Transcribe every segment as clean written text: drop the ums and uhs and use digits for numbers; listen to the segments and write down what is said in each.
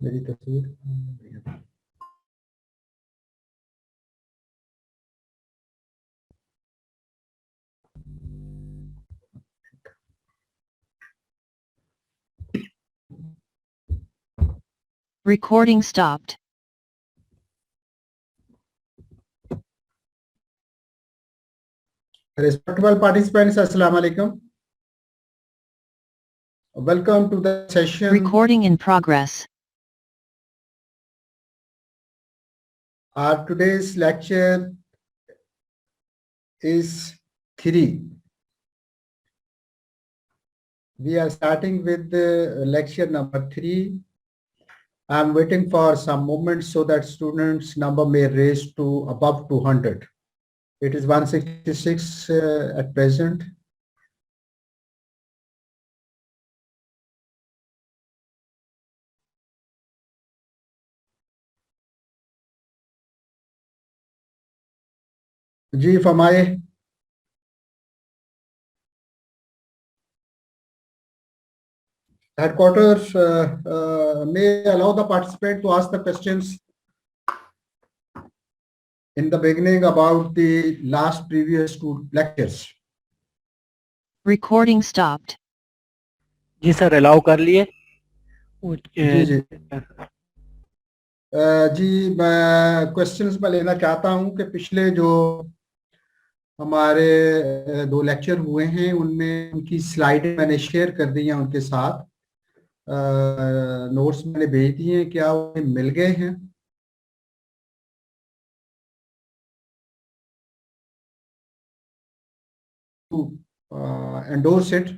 मेरी तस्वीर Recording stopped. Respectable participants, Assalamu alaikum. Welcome to the session. Recording in progress. Our today's lecture is 3. We are starting with the lecture number 3. I am waiting for some moments so that students' number may raise to above 200. It is 166 at present. जी फरमाए। Headquarters may allow the participant to ask the questions in the beginning about the last previous 2 lectures. Recording stopped. Ji sir allow कर लिए। जी जी जी मैं questions में लेना चाहता हूं कि पिछले जो हमारे 2 लेक्चर हुए हैं उनमें उनकी स्लाइड मैंने शेयर कर दी हैं उनके साथ। नोट्स मैंने भेज दिए हैं, क्या वो मिल गए हैं? endorse it.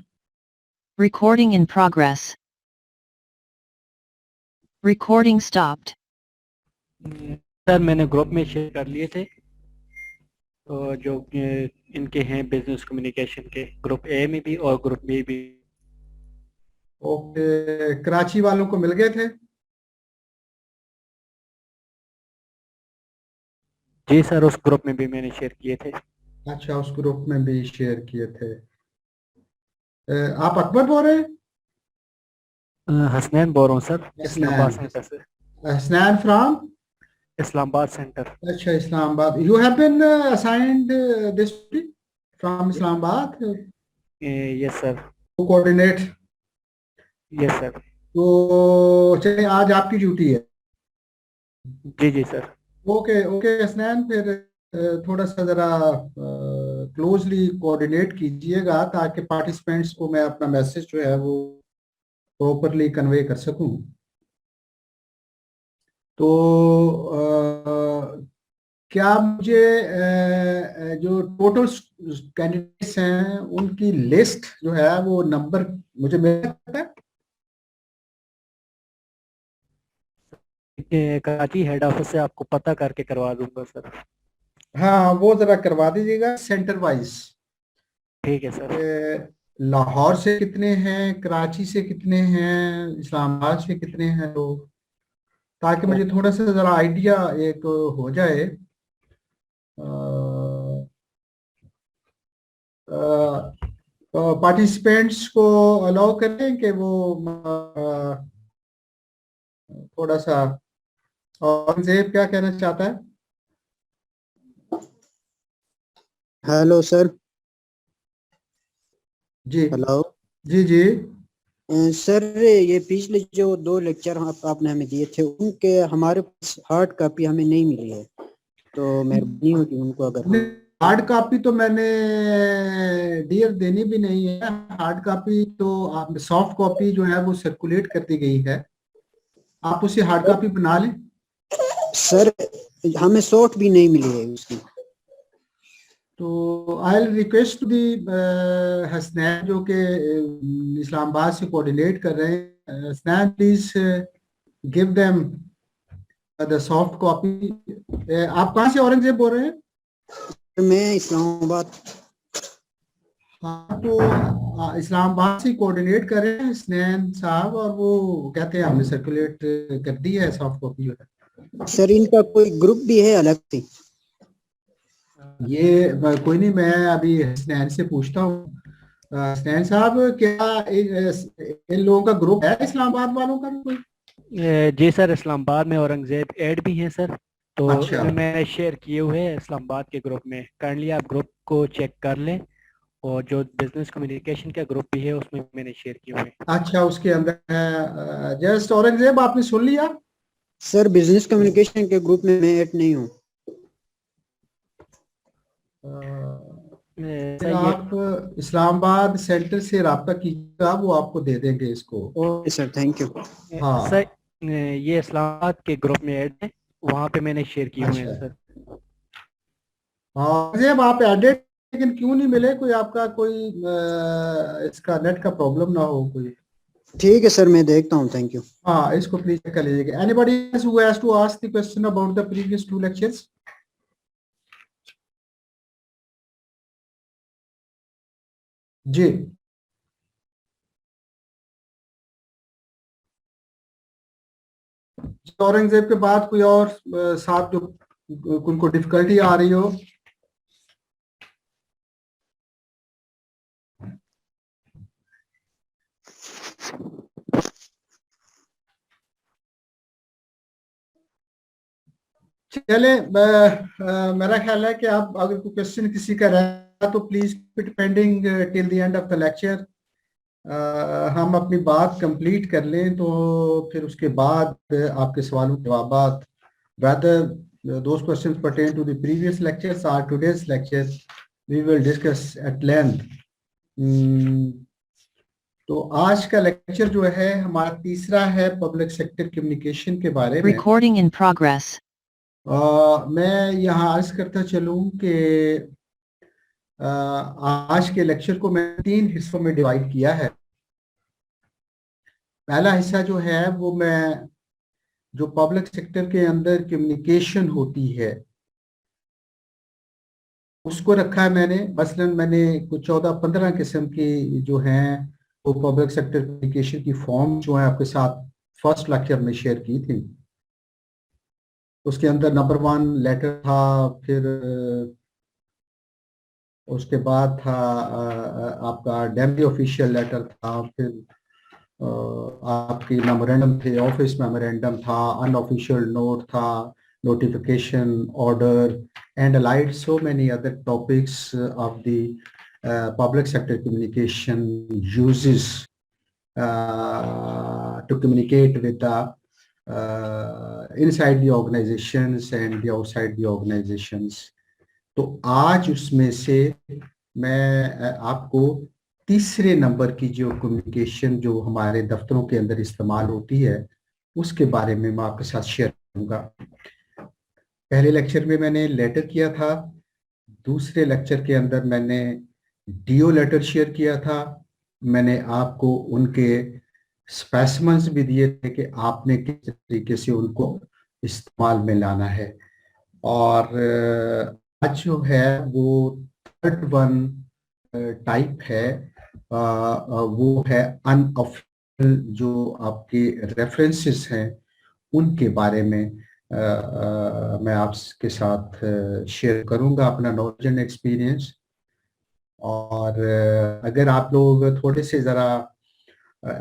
Recording in progress. Recording stopped. Sir मैंने ग्रुप में शेयर कर लिए थे, तो जो इनके हैं बिजनेस कम्युनिकेशन के ग्रुप ए में भी और ग्रुप बी भी। ओके, कराची वालों को मिल गए थे? जी सर उस ग्रुप में भी मैंने शेयर किए थे। अच्छा, उस ग्रुप में भी शेयर किए थे। आप अकबर बोल रहे हैं? हसनैन बोल रहा हूँ सर, इस्लामाबाद सेंटर से। Hasnain from Islamabad centre. अच्छा, Islamabad. You have been assigned this from Islamabad? Yes sir. To coordinate? Yes sir. तो चलिए, आज आपकी ड्यूटी है। जी जी सर। ओके ओके हसनैन, फिर थोड़ा सा ज़रा क्लोजली कोऑर्डिनेट कीजिएगा ताकि पार्टिसिपेंट्स को मैं अपना मैसेज जो है वो प्रॉपरली कन्वे कर सकूं। तो क्या मुझे जो टोटल कैंडिडेट्स हैं उनकी लिस्ट जो है वो नंबर मुझे मिल सकता है? कराची हेड ऑफिस से आपको पता करके करवा दूंगा सर। हाँ, वो ज़रा करवा दीजिएगा सेंटर वाइज। ठीक है सर। लाहौर से कितने हैं, कराची से कितने हैं, इस्लामाबाद से कितने हैं लोग, ताकि मुझे थोड़ा सा ज़रा आइडिया एक हो जाए। पार्टिसिपेंट्स को अलाउ करें कि वो थोड़ा सा। और जेब क्या कहना चाहता है? Hello sir. जी हेलो जी जी। सर, ये पिछले जो 2 लेक्चर आपने हमें दिए थे उनके हमारे पास हार्ड कॉपी हमें नहीं मिली है, तो मेहरबानी होगी उनको अगर हार्ड कॉपी तो मैंने डियर देनी भी नहीं है। हार्ड कॉपी तो आप सॉफ्ट कॉपी जो है वो सर्कुलेट कर दी गई है, आप उसे हार्ड कॉपी बना लें। सर हमें सॉफ्ट भी नहीं मिली है उसकी। तो I will request the Hasnain जो कि इस्लामाबाद से कोऑर्डिनेट कर रहे हैं। Hasnain please give them the soft copy. आप कहाँ से औरंगजेब बोल रहे हैं? मैं इस्लामाबाद। हाँ, तो इस्लामाबाद से कोऑर्डिनेट कर रहे हैं हसनैन साहब, और वो कहते हैं हमने सर्कुलेट कर दी है सॉफ्ट कॉपी जो है। सर इनका कोई ग्रुप भी है अलग से? ये कोई नहीं, मैं अभी हसनैन से पूछता हूँ। हसनैन साहब, क्या इन लोगों का ग्रुप है इस्लामाबाद वालों का भी कोई? जी सर, इस्लामाबाद में औरंगजेब ऐड भी हैं सर, तो अच्छा। इसमें मैंने शेयर किए हुए हैं इस्लामाबाद के ग्रुप में। काइंडली आप ग्रुप को चेक कर लें, और जो बिजनेस कम्युनिकेशन का ग्रुप भी है उसमें मैंने शेयर किए हुए हैं। अच्छा, उसके अंदर है जस्ट औरंगजेब, आपने सुन लिया? सर बिजनेस कम्युनिकेशन के ग्रुप में मैं ऐड नहीं हूँ। फिर सर ये आप इस्लामाबाद सेंटर से रब्ता कीजिएगा, वो आपको दे देंगे इसको। Okay sir, thank you. Sir हाँ। ये इस्लामाबाद के ग्रुप में ऐड है, वहाँ पे मैंने शेयर किए हुए हैं अच्छा। सर। हाँ, जब आप एडेड, लेकिन क्यों नहीं मिले? कोई आपका कोई इसका नेट का प्रॉब्लम ना हो कोई? ठीक है सर, मैं देखता हूँ, थैंक यू। हाँ, इसको प्लीज चेक कर लीजिएगा। Anybody who has to ask the question about the previous 2 lectures? जी। औरंगजेब के बाद कोई और साथ जो उनको डिफिकल्टी आ रही हो? चले, मेरा ख्याल है कि आप अगर कोई क्वेश्चन किसी का रहा तो please it pending till the end of the lecture. हम अपनी बात कंप्लीट कर लें तो फिर उसके बाद आपके सवालों के जवाब, whether those questions pertain to the previous lectures or today's lecture, we will discuss at length. तो आज का लेक्चर जो है हमारा तीसरा है पब्लिक सेक्टर कम्युनिकेशन के बारे में। Recording in progress. मैं यहाँ अर्ज करता चलूँ कि आज के लेक्चर को मैं 3 हिस्सों में डिवाइड किया है। पहला हिस्सा जो है वो मैं जो पब्लिक सेक्टर के अंदर कम्युनिकेशन होती है उसको रखा है मैंने। मसलन मैंने कुछ 14-15 किस्म की जो हैं वो पब्लिक सेक्टर कम्युनिकेशन की फॉर्म जो है आपके साथ फर्स्ट लेक्चर में शेयर की थी। उसके अंदर नंबर 1 लेटर था, फिर उसके बाद था आपका डेली ऑफिशियल लेटर था, फिर आपकी मेमोरेंडम थे, ऑफिस मेमोरेंडम था, अनऑफिशियल नोट था, notification, order, and allied so many other topics of the public sector communication uses to communicate with the inside the organizations and the outside the organizations. तो आज उसमें से मैं आपको तीसरे नंबर की जो कम्युनिकेशन जो हमारे दफ्तरों के अंदर इस्तेमाल होती है उसके बारे में मैं आपके साथ शेयर करूंगा। पहले लेक्चर में मैंने लेटर किया था, दूसरे लेक्चर के अंदर मैंने डीओ लेटर शेयर किया था। मैंने आपको उनके स्पेसिमेंस भी दिए थे कि आपने किस तरीके से उनको इस्तेमाल में लाना है। और आज जो है वो थर्ड वन टाइप है, वो है अनऑफिशियल जो आपके रेफरेंसेस हैं उनके बारे में मैं आपके साथ शेयर करूंगा अपना नॉलेज एंड एक्सपीरियंस। और अगर आप लोग थोड़े से ज़रा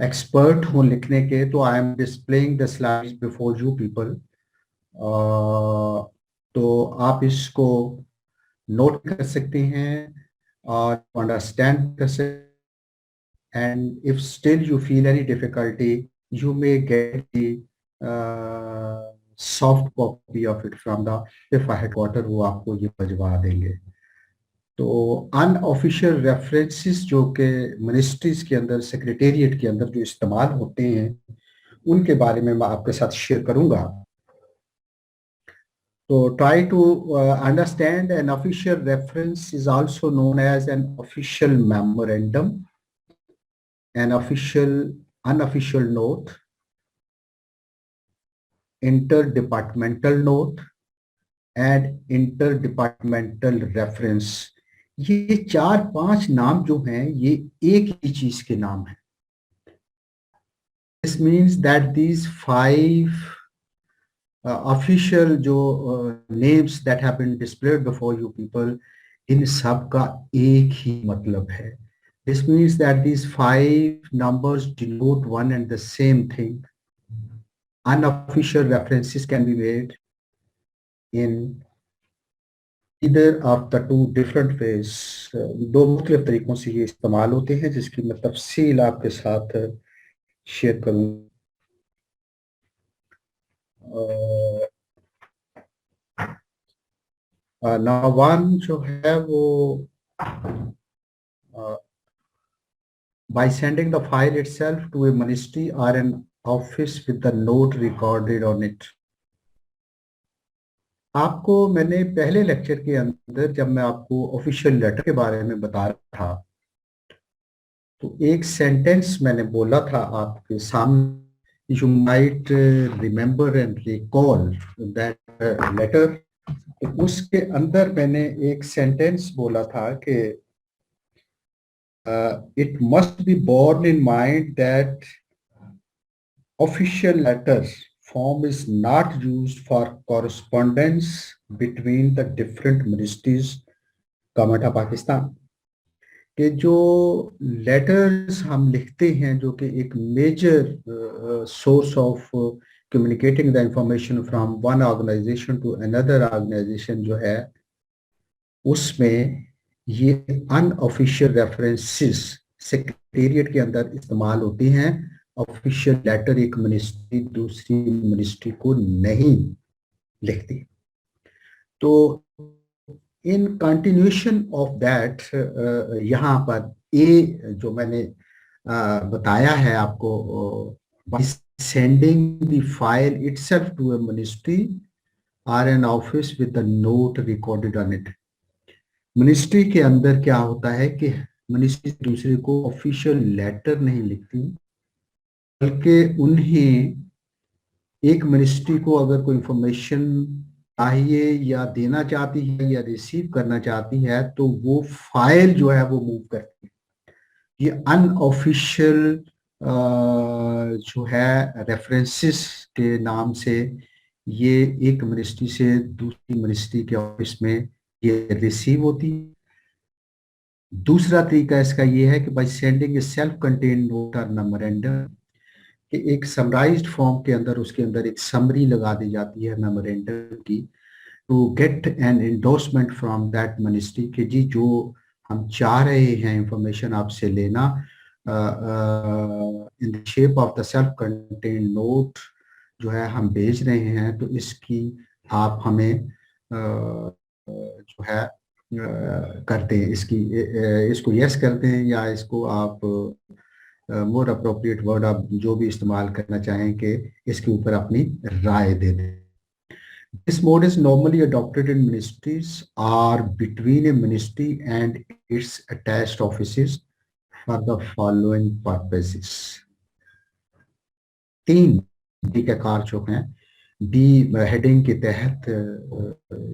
एक्सपर्ट हो लिखने के तो I am displaying the slides before you people, तो आप इसको नोट कर सकते हैं और अंडरस्टैंड कर सकते। And if still you feel any difficulty you may get the soft copy of it from the FIFA headquarter, वो आपको ये भिजवा देंगे। तो अनऑफिशियल रेफरेंसेस जो कि मिनिस्ट्रीज के अंदर, सेक्रेटेरिएट के अंदर जो इस्तेमाल होते हैं उनके बारे में मैं आपके साथ शेयर करूंगा। तो try to understand an official reference is also known as an official memorandum, an official unofficial note, interdepartmental note and interdepartmental reference. ये 4-5 नाम जो हैं ये एक ही चीज के नाम हैं। This means that these 5 official जो names that have been displayed before you people, इन सब का एक ही मतलब है। This means that these 5 numbers denote one and the same thing, unofficial references can be made in either of the two different ways. दो मुख्तलिफ तरीकों से ये इस्तेमाल होते हैं जिसकी मैं तफसील आपके साथ शेयर करूँ. नौवान जो है वो by sending the file itself to a ministry or an office with the note recorded on it. आपको मैंने पहले लेक्चर के अंदर जब मैं आपको ऑफिशियल लेटर के बारे में बता रहा था तो एक सेंटेंस मैंने बोला था आपके सामने. You might remember and recall that letter. तो उसके अंदर मैंने एक सेंटेंस बोला था कि it must be borne in mind that official letter form is not used for correspondence between the different ministries government of Pakistan. कि जो लेटर्स हम लिखते हैं जो कि एक major source of communicating the information from one organisation to another organisation जो है उसमें ये अनऑफिशियल रेफरेंसेस सेक्रेटेरिएट के अंदर इस्तेमाल होती हैं. ऑफिशियल लेटर एक मिनिस्ट्री दूसरी मिनिस्ट्री को नहीं लिखती. तो इन कंटिन्यूएशन ऑफ दैट यहाँ पर ए जो मैंने बताया है आपको by sending the file itself to a ministry और an office with the note recorded on it. Ministry के अंदर क्या होता है कि मिनिस्ट्री दूसरे को ऑफिशियल लेटर नहीं लिखती बल्कि उन्हें एक मिनिस्ट्री को अगर कोई इंफॉर्मेशन चाहिए या देना चाहती है या रिसीव करना चाहती है तो वो फाइल जो है वो मूव करती है. ये अनऑफिशियल जो है रेफरेंसेस के नाम से ये एक मिनिस्ट्री से दूसरी मिनिस्ट्री के ऑफिस में ये रिसीव होती है. दूसरा तरीका इसका ये है कि by sending A self contained note और मेमोरेंडम कि एक समराइज्ड फॉर्म के अंदर उसके अंदर एक समरी लगा दी जाती है मेमोरेंडम की to get an endorsement from that ministry कि जी जो हम चाह रहे हैं इंफॉर्मेशन आपसे लेना in the shape of the self contained note जो है हम भेज रहे हैं तो इसकी आप हमें जो है करते हैं इसको यस करते हैं या इसको आप मोर अप्रोप्रिएट वर्ड आप जो भी इस्तेमाल करना चाहें कि इसके ऊपर अपनी राय दे दें. This mode is normally adopted in ministries or between a ministry and its attached offices for the following purposes. 3 तरीक़ाकार जो हैं बी हेडिंग के तहत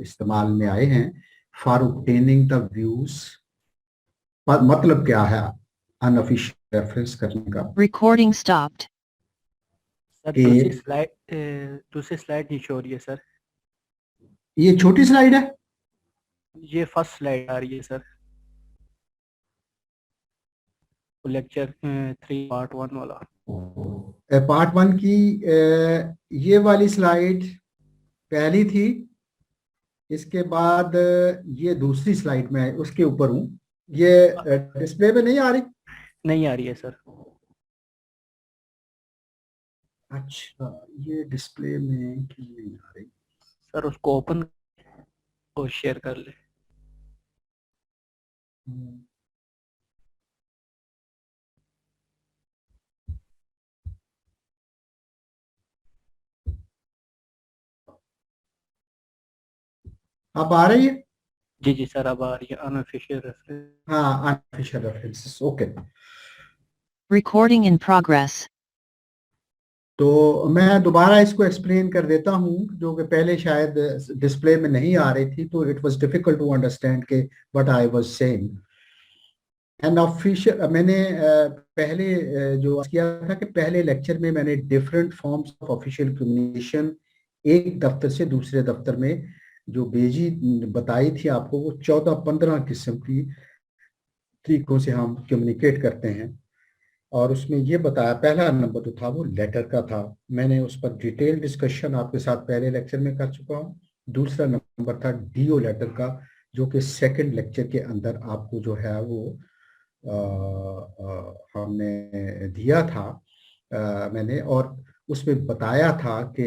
इस्तेमाल में आए हैं. फॉर ऑब्टेनिंग द व्यूज मतलब क्या है अनऑफिशियल रेफरेंस करने का. Recording stopped. सर दूसरी स्लाइड नहीं शो हो रही है सर. ये छोटी स्लाइड है. ये फर्स्ट स्लाइड आ रही है सर लेक्चर 3 पार्ट 1 वाला. पार्ट 1 की ये वाली स्लाइड पहली थी. इसके बाद ये दूसरी स्लाइड में उसके ऊपर हूँ. ये डिस्प्ले में नहीं आ रही. नहीं आ रही है सर. अच्छा ये डिस्प्ले में क्यों नहीं आ रही. सर उसको ओपन और शेयर कर ले. अब आ रही है. जी जी सर अब आ रही है. Unofficial reference. हाँ unofficial references. Okay Recording in progress. तो मैं दोबारा इसको एक्सप्लेन कर देता हूँ जो कि पहले शायद डिस्प्ले में नहीं आ रही थी तो it was difficult to understand के what I was saying. And official मैंने पहले जो किया था कि पहले लेक्चर में मैंने different forms of official communication एक दफ्तर से दूसरे दफ्तर में जो भेजी बताई थी आपको वो 14-15 किस्म की तरीकों से हम कम्युनिकेट करते हैं. और उसमें ये बताया, पहला नंबर जो था वो लेटर का था, मैंने उस पर डिटेल डिस्कशन आपके साथ पहले लेक्चर में कर चुका हूँ। दूसरा नंबर था डीओ लेटर का, जो कि सेकंड लेक्चर के अंदर आपको जो है वो हमने दिया था, मैंने, और उसमें बताया था कि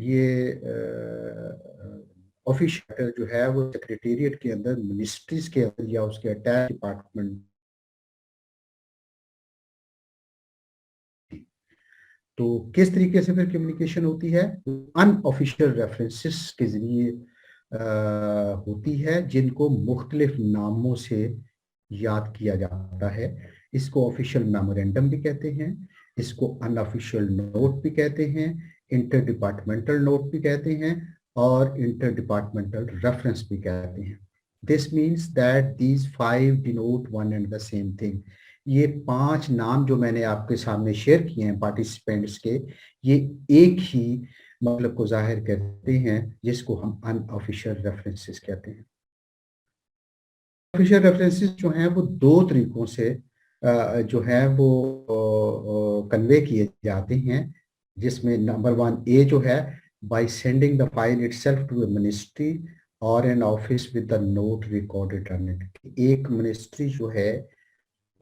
ये ऑफिशियल जो है वो सेक्रेटेरिएट के अंदर, मिनिस्ट्रीज के अंदर या उसके अटैच डिपार्टमेंट, तो किस तरीके से फिर कम्युनिकेशन होती है, अनऑफिशियल रेफरेंसेस के जरिए होती है, जिनको मुख्तलिफ नामों से याद किया जाता है। इसको ऑफिशियल मेमोरेंडम भी कहते हैं, इसको अनऑफिशियल नोट भी कहते हैं, इंटर डिपार्टमेंटल नोट भी कहते हैं, और इंटर डिपार्टमेंटल रेफरेंस भी कहते हैं। This means that these 5 denote one and the same thing. ये 5 नाम जो मैंने आपके सामने शेयर किए हैं पार्टिसिपेंट्स के, ये एक ही मतलब को जाहिर करते हैं, जिसको हम अनऑफिशियल रेफरेंसेस कहते हैं। ऑफिशियल रेफरेंसेस जो हैं वो दो तरीकों से जो है वो कन्वे किए जाते हैं, जिसमें नंबर 1 ए जो है, by sending the file itself to a ministry और an office with the note recorded on it. एक मिनिस्ट्री जो है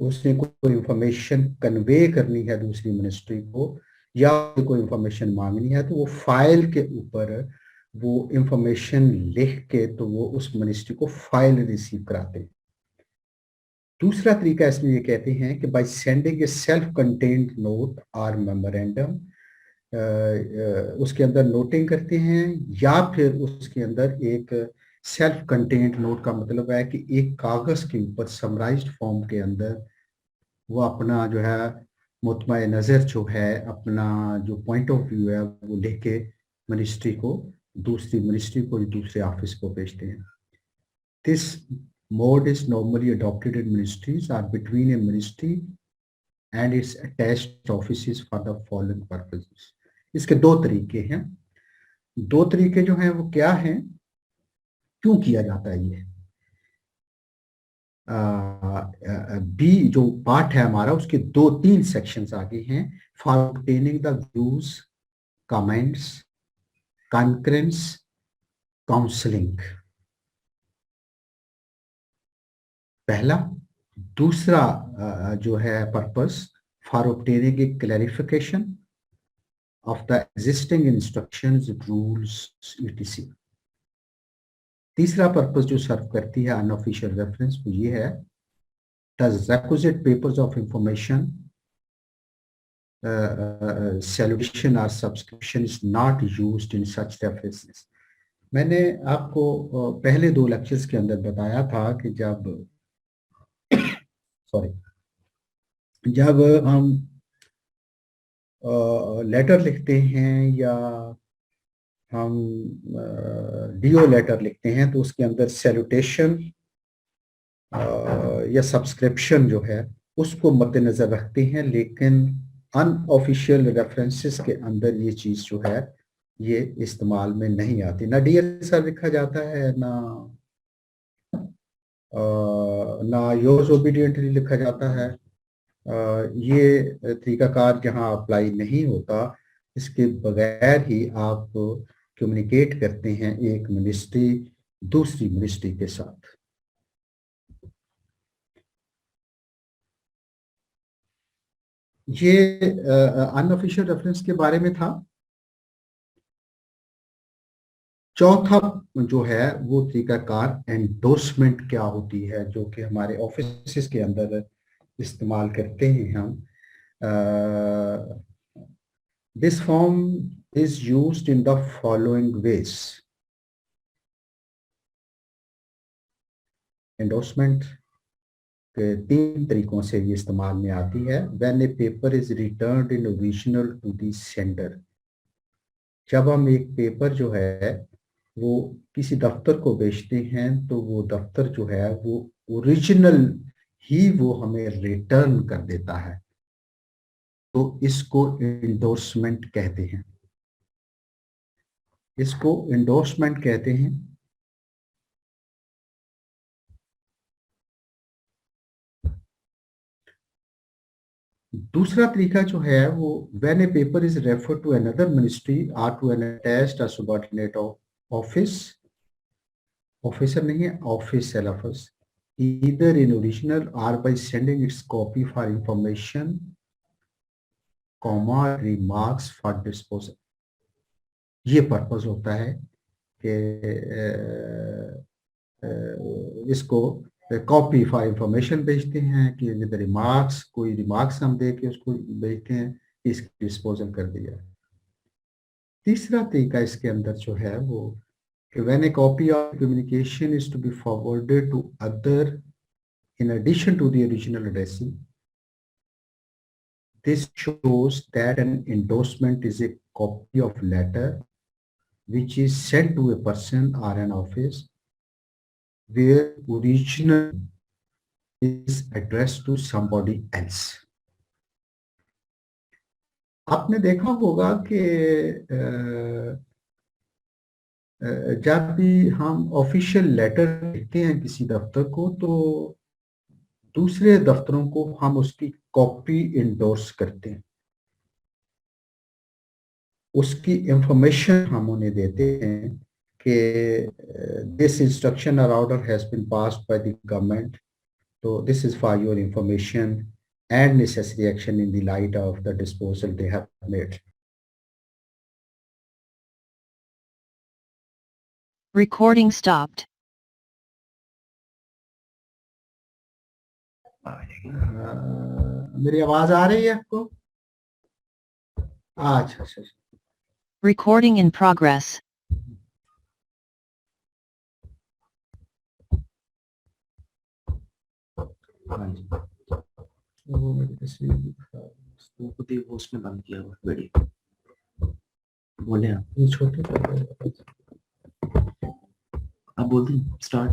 उसने कोई इंफॉर्मेशन कन्वे करनी है दूसरी मिनिस्ट्री को, या कोई इंफॉर्मेशन मांगनी है, तो वो फाइल के ऊपर वो इंफॉर्मेशन लिख के तो वो उस मिनिस्ट्री को फाइल रिसीव कराते हैं। दूसरा तरीका इसमें ये कहते हैं कि by sending A self contained note और मेमोरेंडम, उसके अंदर नोटिंग करते हैं, या फिर उसके अंदर एक सेल्फ कंटेन्ड नोट का मतलब है कि एक कागज के ऊपर समराइज्ड फॉर्म के अंदर वो अपना जो है मुतमए नज़र जो है, अपना जो पॉइंट ऑफ व्यू है वो लेके मिनिस्ट्री को, दूसरी मिनिस्ट्री को, दूसरे ऑफिस को भेजते हैं। This mode is normally adopted in ministries or between a ministry and its attached offices for the following purposes. इसके दो तरीके हैं। दो तरीके जो हैं वो क्या हैं, क्यों किया जाता है ये? बी जो पार्ट है हमारा, उसके 2-3 सेक्शंस आगे हैं। For obtaining the views, comments, concurrence, counselling, पहला। दूसरा जो है purpose, for obtaining A clarification of the existing instructions, rules, etc। तीसरा पर्पस जो सर्व करती है अनऑफिशियल रेफरेंस, वो ये है, the requisite papers of information salutation or subscription is not used in such references। मैंने आपको पहले 2 लेक्चर्स के अंदर बताया था कि जब हम लेटर लिखते हैं या हम डीओ लेटर लिखते हैं, तो उसके अंदर सैल्यूटेशन या सब्सक्रिप्शन जो है उसको मद्देनजर रखते हैं, लेकिन अनऑफिशियल रेफरेंसेस के अंदर ये चीज जो है ये इस्तेमाल में नहीं आती। ना डीएसआर लिखा जाता है, ना योर्स ओबीडिएंटली लिखा जाता है। ये तरीकाकार जहाँ अप्लाई नहीं होता, इसके बगैर ही आप कम्युनिकेट करते हैं एक मिनिस्ट्री दूसरी मिनिस्ट्री के साथ। ये अनऑफिशियल रेफरेंस के बारे में था। चौथा जो है वो तरीकाकार एंडोर्समेंट क्या होती है, जो कि हमारे ऑफिस के अंदर इस्तेमाल करते हैं हम। This form is used in the following ways. Endorsement के 3 तरीकों से ये इस्तेमाल में आती है। When a paper is returned in original to the sender, जब हम एक पेपर जो है वो किसी दफ्तर को भेजते हैं, तो वो दफ्तर जो है वो ओरिजिनल ही वो हमें रिटर्न कर देता है, तो इसको इंडोर्समेंट कहते हैं। इसको इंडोर्समेंट कहते हैं। दूसरा तरीका जो है वो when a paper is referred to another ministry or to an attached or subordinate office, officer नहीं है, ऑफिस है लफ्ज, either in original or by sending its copy for information, comma remarks for disposal. ये purpose होता है कि इसको copy for information भेजते हैं कि विद रिमार्क्स, कोई रिमार्क्स हम दे के उसको भेजते हैं, इसकी डिस्पोजल कर दिया। तीसरा तरीका इसके अंदर जो है वो कि when a copy of communication is to be forwarded to other in addition to the original addressee, this shows that an endorsement is a copy of letter which is sent to a person or an office where original is addressed to somebody else. आपने देखा होगा कि जब भी हम official letter लिखते हैं किसी दफ्तर को तो दूसरे दफ्तरों को हम उसकी कॉपी इंडोर्स करते हैं, उसकी इंफॉर्मेशन हम उन्हें देते हैं कि दिस इंस्ट्रक्शन और order has been passed by the government, तो this is for your information and necessary action in the light of the disposal they have made. Recording stopped. मेरी आवाज आ रही है आपको? अच्छा अच्छा. Recording in progress. हाँ जी. वो मेरी तस्वीर वो खुद ही वो उसमें बंद किया हुआ वीडियो। बोले आप, ये छोटे आप बोल दें स्टार्ट।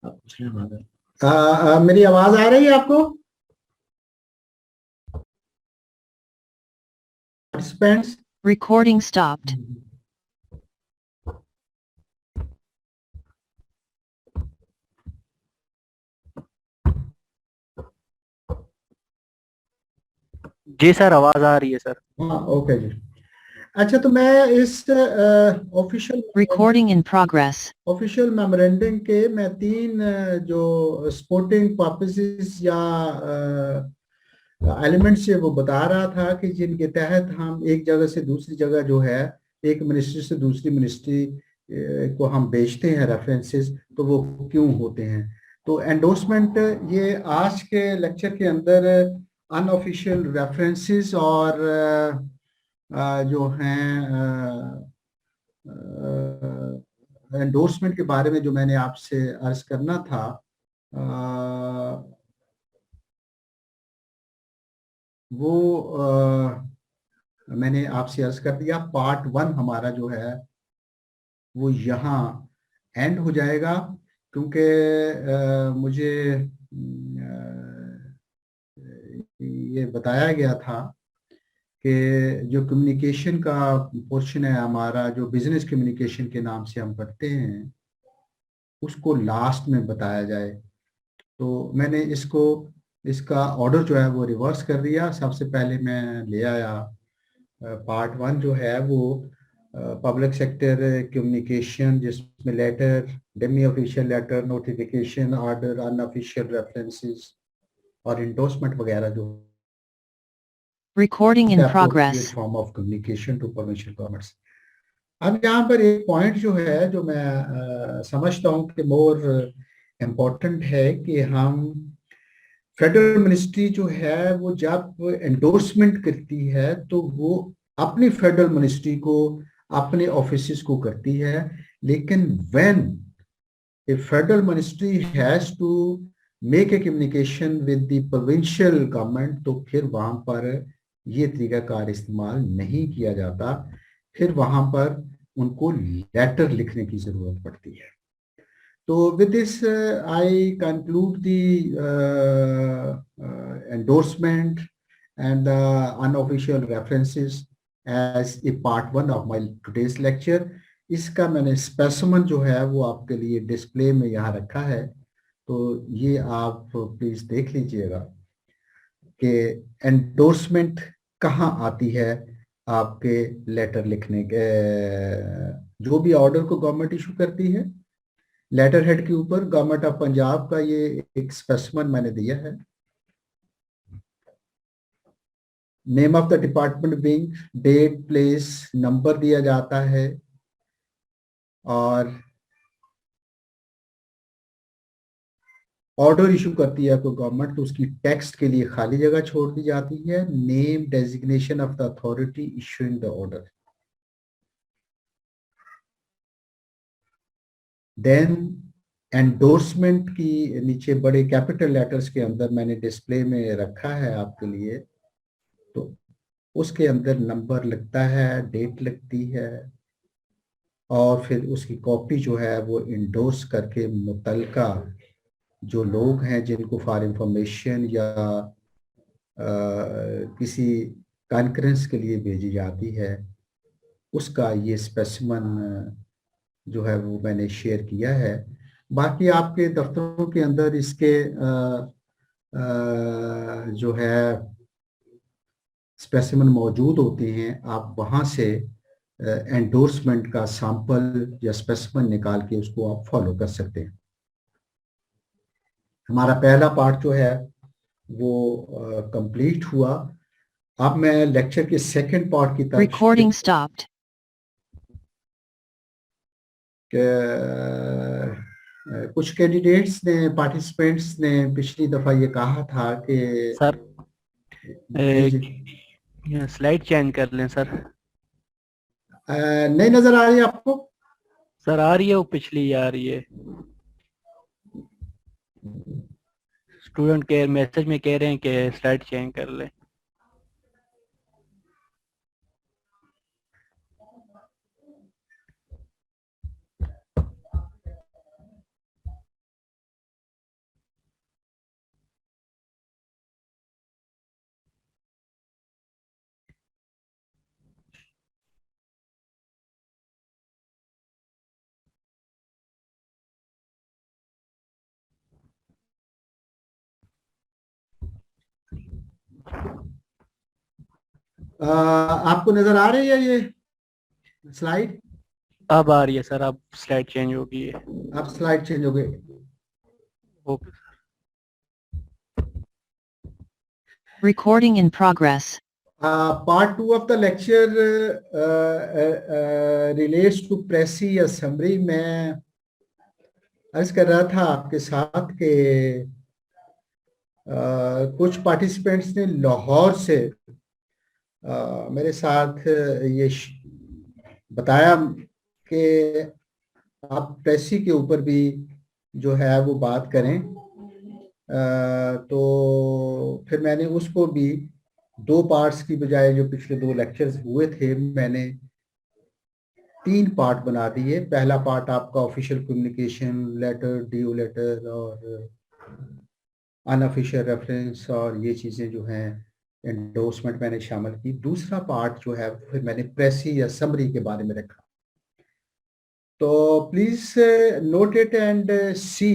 आप पूछ रहे हैं मेरी आवाज आ रही है आपको? Participants? Recording stopped. जी सर, आवाज आ रही है सर। हाँ ओके जी. अच्छा, तो मैं इस official Recording in progress. Official memorandum के मैं 3 जो स्पोर्टिंग पर्पसेस या एलिमेंट्स से वो बता रहा था कि जिनके तहत हम एक जगह से दूसरी जगह जो है, एक मिनिस्ट्री से दूसरी मिनिस्ट्री को हम भेजते हैं रेफरेंसेस, तो वो क्यों होते हैं. तो एंडोर्समेंट ये आज के लेक्चर के अंदर अनऑफिशियल रेफरेंसेस और जो हैं एंडोर्समेंट के बारे में जो मैंने आपसे अर्ज करना था, वो मैंने आपसे अर्ज कर दिया. पार्ट 1 हमारा जो है वो यहाँ एंड हो जाएगा, क्योंकि मुझे ये बताया गया था कि जो कम्युनिकेशन का पोर्शन है हमारा, जो बिजनेस कम्युनिकेशन के नाम से हम पढ़ते हैं, उसको लास्ट में बताया जाए. तो मैंने इसका ऑर्डर जो है वो रिवर्स कर दिया. सबसे पहले मैं ले आया पार्ट 1 जो है वो पब्लिक सेक्टर कम्युनिकेशन, जिसमें letter, demi official letter, notification, order, unofficial references और इंडोर्समेंट वगैरह जो Recording in progress. Form of communication to provincial governments. अब यहाँ पर एक पॉइंट जो है जो मैं समझता हूँ कि मोर इम्पोर्टेंट है कि हम फेडरल मिनिस्ट्री जो है वो जब एंडोर्समेंट करती है तो वो अपनी फेडरल मिनिस्ट्री को, अपने ऑफिसेस को करती है, लेकिन when a federal ministry has to make a communication with the provincial government, तो फिर वहां पर ये तरीकाकार इस्तेमाल नहीं किया जाता. फिर वहां पर उनको लेटर लिखने की जरूरत पड़ती है. तो with this I conclude the endorsement and the unofficial references as a part 1 of my today's lecture. इसका मैंने स्पेसिमेन जो है वो आपके लिए डिस्प्ले में यहाँ रखा है. तो ये आप प्लीज देख लीजिएगा कि एंडोर्समेंट कहाँ आती है आपके लेटर लिखने के, जो भी ऑर्डर को गवर्नमेंट इशू करती है लेटर हेड के ऊपर गवर्नमेंट ऑफ पंजाब का ये एक स्पेसिमेन मैंने दिया है। Name of the department being, date, place, number दिया जाता है और ऑर्डर इशू करती है कोई गवर्नमेंट तो उसकी टेक्स्ट के लिए खाली जगह छोड़ दी जाती है। Name, designation of the authority issuing the order, then endorsement की नीचे बड़े कैपिटल लेटर्स के अंदर मैंने डिस्प्ले में रखा है आपके लिए, तो उसके अंदर नंबर लगता है, डेट लगती है और फिर उसकी कॉपी जो है वो इंडोर्स करके मुतलका जो लोग हैं जिनको फॉर इंफॉर्मेशन या किसी कॉन्फ्रेंस के लिए भेजी जाती है, उसका ये स्पेसिमन जो है वो मैंने शेयर किया है। बाकी आपके दफ्तरों के अंदर इसके जो है स्पेसिमन मौजूद होते हैं, आप वहाँ से एंडोर्समेंट का सैंपल या स्पेसिमन निकाल के उसको आप फॉलो कर सकते हैं। हमारा पहला पार्ट जो है वो कंप्लीट हुआ। अब मैं लेक्चर के सेकंड पार्ट की तरफ Recording stopped. कुछ कैंडिडेट्स ने, पार्टिसिपेंट्स ने पिछली दफा ये कहा था कि सर जी, स्लाइड चेंज कर लें सर। नहीं नजर आ रही है आपको? सर आ रही है, वो पिछली आ रही है। स्टूडेंट के मैसेज में कह रहे हैं कि स्लाइड चेंज कर लें। आपको नजर आ रही है ये स्लाइड? अब आ रही है सर, अब स्लाइड चेंज हो गई है। अब स्लाइड चेंज हो गई। Okay. Recording in progress. Part 2 of the lecture relates to Pressy Assembly। मैं अर्ज कर रहा था आपके साथ कि कुछ पार्टिसिपेंट्स ने लाहौर से मेरे साथ ये बताया कि आप प्रेसी के ऊपर भी जो है वो बात करें, तो फिर मैंने उसको भी 2 पार्ट्स की बजाय जो पिछले 2 लेक्चर्स हुए थे मैंने 3 पार्ट बना दिए। पहला पार्ट आपका official communication letter, DO letter और अनऑफिशियल रेफरेंस और ये चीज़ें जो हैं एंडोर्समेंट मैंने शामिल की। दूसरा पार्ट जो है फिर मैंने प्रेसी या समरी के बारे में रखा। तो प्लीज नोट इट एंड सी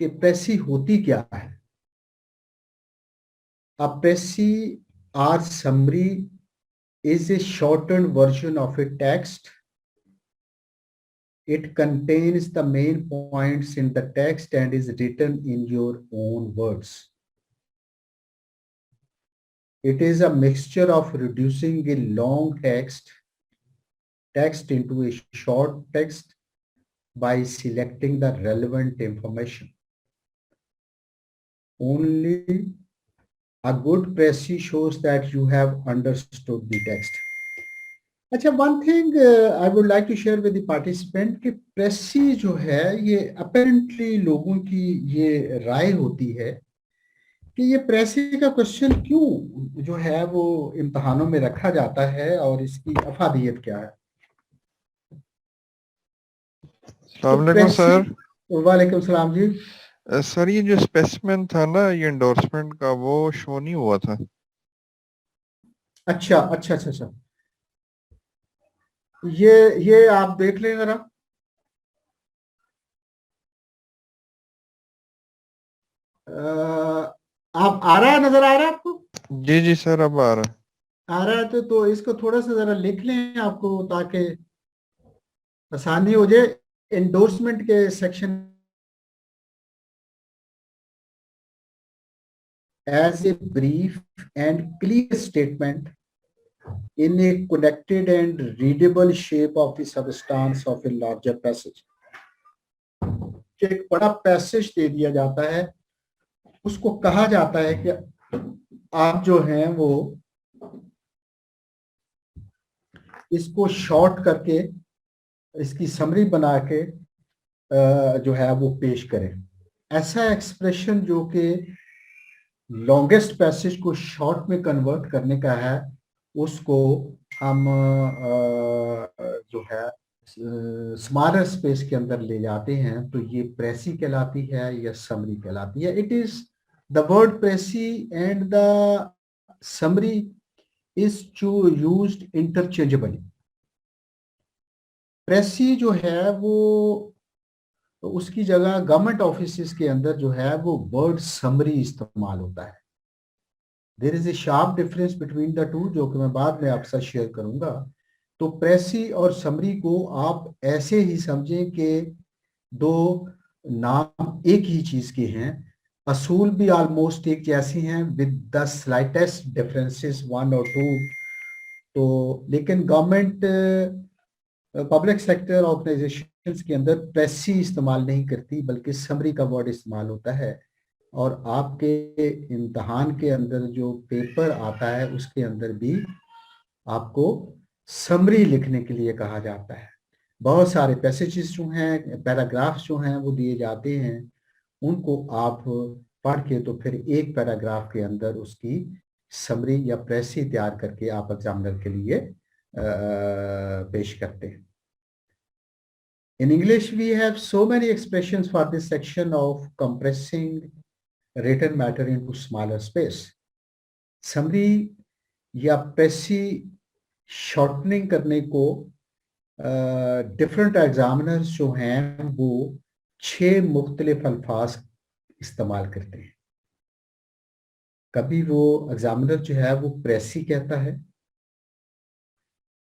कि प्रेसी होती क्या है। A précis or summary is a shortened version of a text. It contains the main points in the text and is written in your own words. It is a mixture of reducing a long text into a short text by selecting the relevant information. Only a good précis shows that you have understood the text. अच्छा, one thing I would like to share with the participant कि precis जो है ये apparently लोगों की ये राय होती है कि ये प्रेसी का क्वेश्चन क्यों जो है वो इम्तहानों में रखा जाता है और इसकी अफादियत क्या है। अस्सलाम वालेकुम सर। वालेकुम सलाम जी। सर ये जो स्पेसिमेन था ना ये एंडोर्समेंट का वो शो नहीं हुआ था। अच्छा अच्छा अच्छा अच्छा, ये आप देख लें जरा। आप आ रहा है, नजर आ रहा है आपको? जी जी सर, अब आ रहा है। आ रहा है तो इसको थोड़ा सा जरा लिख लें आपको, ताकि आसानी हो जाए। एंडोर्समेंट के section, as a brief and clear statement in a connected and readable shape of the substance of a larger passage। एक बड़ा पैसेज दे दिया जाता है, उसको कहा जाता है कि आप जो हैं वो इसको शॉर्ट करके, इसकी समरी बना के जो है वो पेश करें। ऐसा एक्सप्रेशन जो कि लॉन्गेस्ट पैसेज को शॉर्ट में कन्वर्ट करने का है, उसको हम जो है स्मॉलर स्पेस के अंदर ले जाते हैं, तो ये प्रेसी कहलाती है या समरी कहलाती है। It is the word precis and the summary is used interchangeably. Precis जो है वो, तो उसकी जगह गवर्नमेंट ऑफिस के अंदर जो है वो वर्ड समरी इस्तेमाल होता है। There is a sharp difference between the two, जो कि मैं बाद में आपके साथ शेयर करूंगा। तो प्रेसी और समरी को आप ऐसे ही समझें कि दो नाम एक ही चीज के हैं, असूल भी ऑलमोस्ट एक जैसी हैं, विद द स्लाइटेस्ट डिफरेंसेस 1 और 2। तो लेकिन गवर्नमेंट पब्लिक सेक्टर ऑर्गेनाइजेशंस के अंदर प्रेसी इस्तेमाल नहीं करती, बल्कि समरी का वर्ड इस्तेमाल होता है। और आपके इम्तहान के अंदर जो पेपर आता है उसके अंदर भी आपको समरी लिखने के लिए कहा जाता है। बहुत सारे पैसेजेस जो हैं, पैराग्राफ्स जो हैं वो दिए जाते हैं, उनको आप पढ़ के तो फिर एक पैराग्राफ के अंदर उसकी समरी या प्रेसी तैयार करके आप एग्जामिनर के लिए पेश करते हैं। In English, we have so many expressions for this section of compressing written matter into smaller space। Summary या प्रेसी शॉर्टनिंग करने को डिफरेंट एग्जामिनर्स जो हैं वो 6 मुख्तलिफ अल्फाज इस्तेमाल करते हैं। कभी वो एग्जामिनर जो है वो प्रेसी कहता है,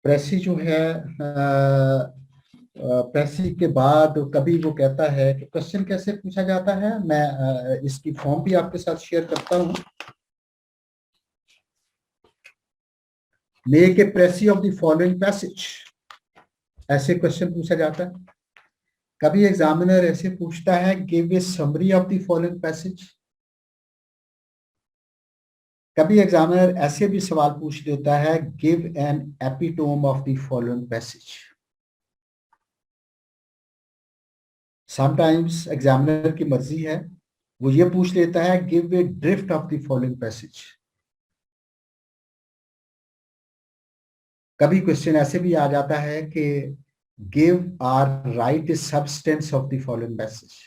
प्रेसी जो है प्रेसी के बाद कभी वो कहता है कि क्वेश्चन कैसे पूछा जाता है। मैं इसकी फॉर्म भी आपके साथ शेयर करता हूं। Make a precis of the following passage, ऐसे क्वेश्चन पूछा जाता है। कभी एग्जामिनर ऐसे पूछता है, give a summary of the following passage. कभी एग्जामिनर ऐसे भी सवाल पूछ देता है, give an epitome of the following passage. Sometimes examiner की मर्जी है, वो ये पूछ लेता है, give a drift of the following passage. कभी क्वेश्चन ऐसे भी आ जाता है कि give are right a substance of the following passage.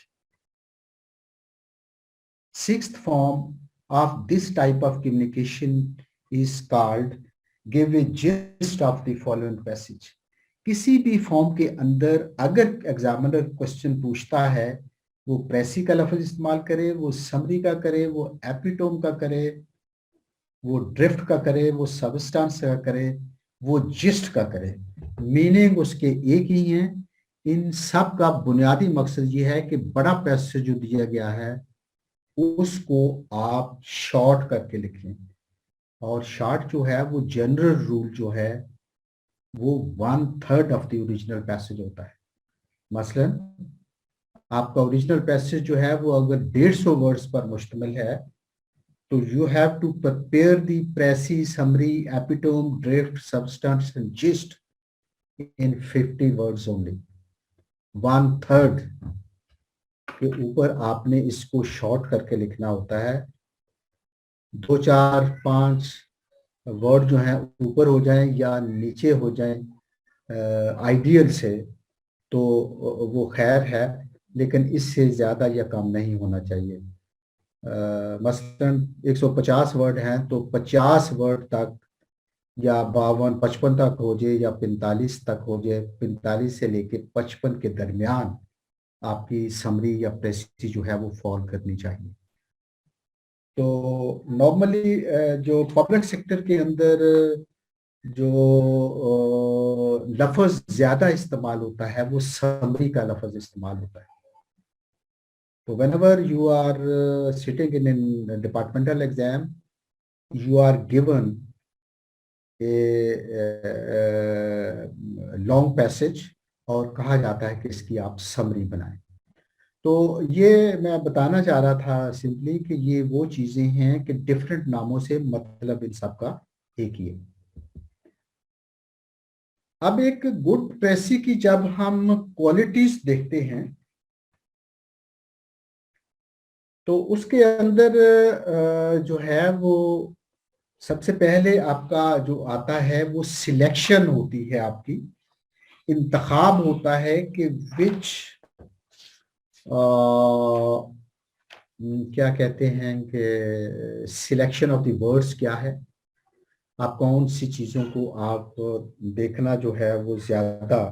Sixth form of this type of communication is called give a gist of the following passage। किसी भी form के अंदर अगर एग्जामिनर क्वेश्चन पूछता है, वो प्रेसी का लफ्ज इस्तेमाल करे, वो समरी का करे, वो एपिटोम का करे, वो ड्रिफ्ट का करे, वो सबस्टांस का करे, वो जिस्ट का करे, मीनिंग उसके एक ही है। इन सब का बुनियादी मकसद ये है कि बड़ा पैसेज जो दिया गया है उसको आप शॉर्ट करके लिखें। और शॉर्ट जो है वो जनरल रूल जो है वो 1/3 ऑफ द ओरिजिनल पैसेज होता है। मसलन आपका ओरिजिनल पैसेज जो है वो अगर 150 वर्ड्स पर मुश्तमिल है, तो you have to prepare the precis, summary, epitome, drift, substance and gist in 50 words only. 1/3 के ऊपर आपने इसको शॉर्ट करके लिखना होता है। 2, 4, 5 वर्ड जो हैं ऊपर हो जाएं या नीचे हो जाएं आइडियल से तो वो खैर है, लेकिन इससे ज़्यादा या कम नहीं होना चाहिए। मसलन 150 वर्ड हैं तो 50 वर्ड तक या 52, 55 तक हो जाए या 45 तक हो जाए। 45 से लेके 55 के दरमियान आपकी समरी या प्रेसी जो है वो फॉल करनी चाहिए। तो नॉर्मली जो पब्लिक सेक्टर के अंदर जो लफ्ज ज्यादा इस्तेमाल होता है वो समरी का लफ्ज इस्तेमाल होता है. तो whenever you are sitting in a departmental exam, you are given a long passage और कहा जाता है कि इसकी आप समरी बनाएं. तो ये मैं बताना चाह रहा था सिंपली कि ये वो चीजें हैं कि डिफरेंट नामों से मतलब इन सब का एक ही है. अब एक गुड प्रेसी की जब हम क्वालिटीज देखते हैं तो उसके अंदर जो है वो सबसे पहले आपका जो आता है वो सिलेक्शन होती है, आपकी इंतखाब होता है कि विच क्या कहते हैं कि सिलेक्शन ऑफ द वर्ड्स क्या है, आप कौन सी चीज़ों को आप देखना जो है वो ज़्यादा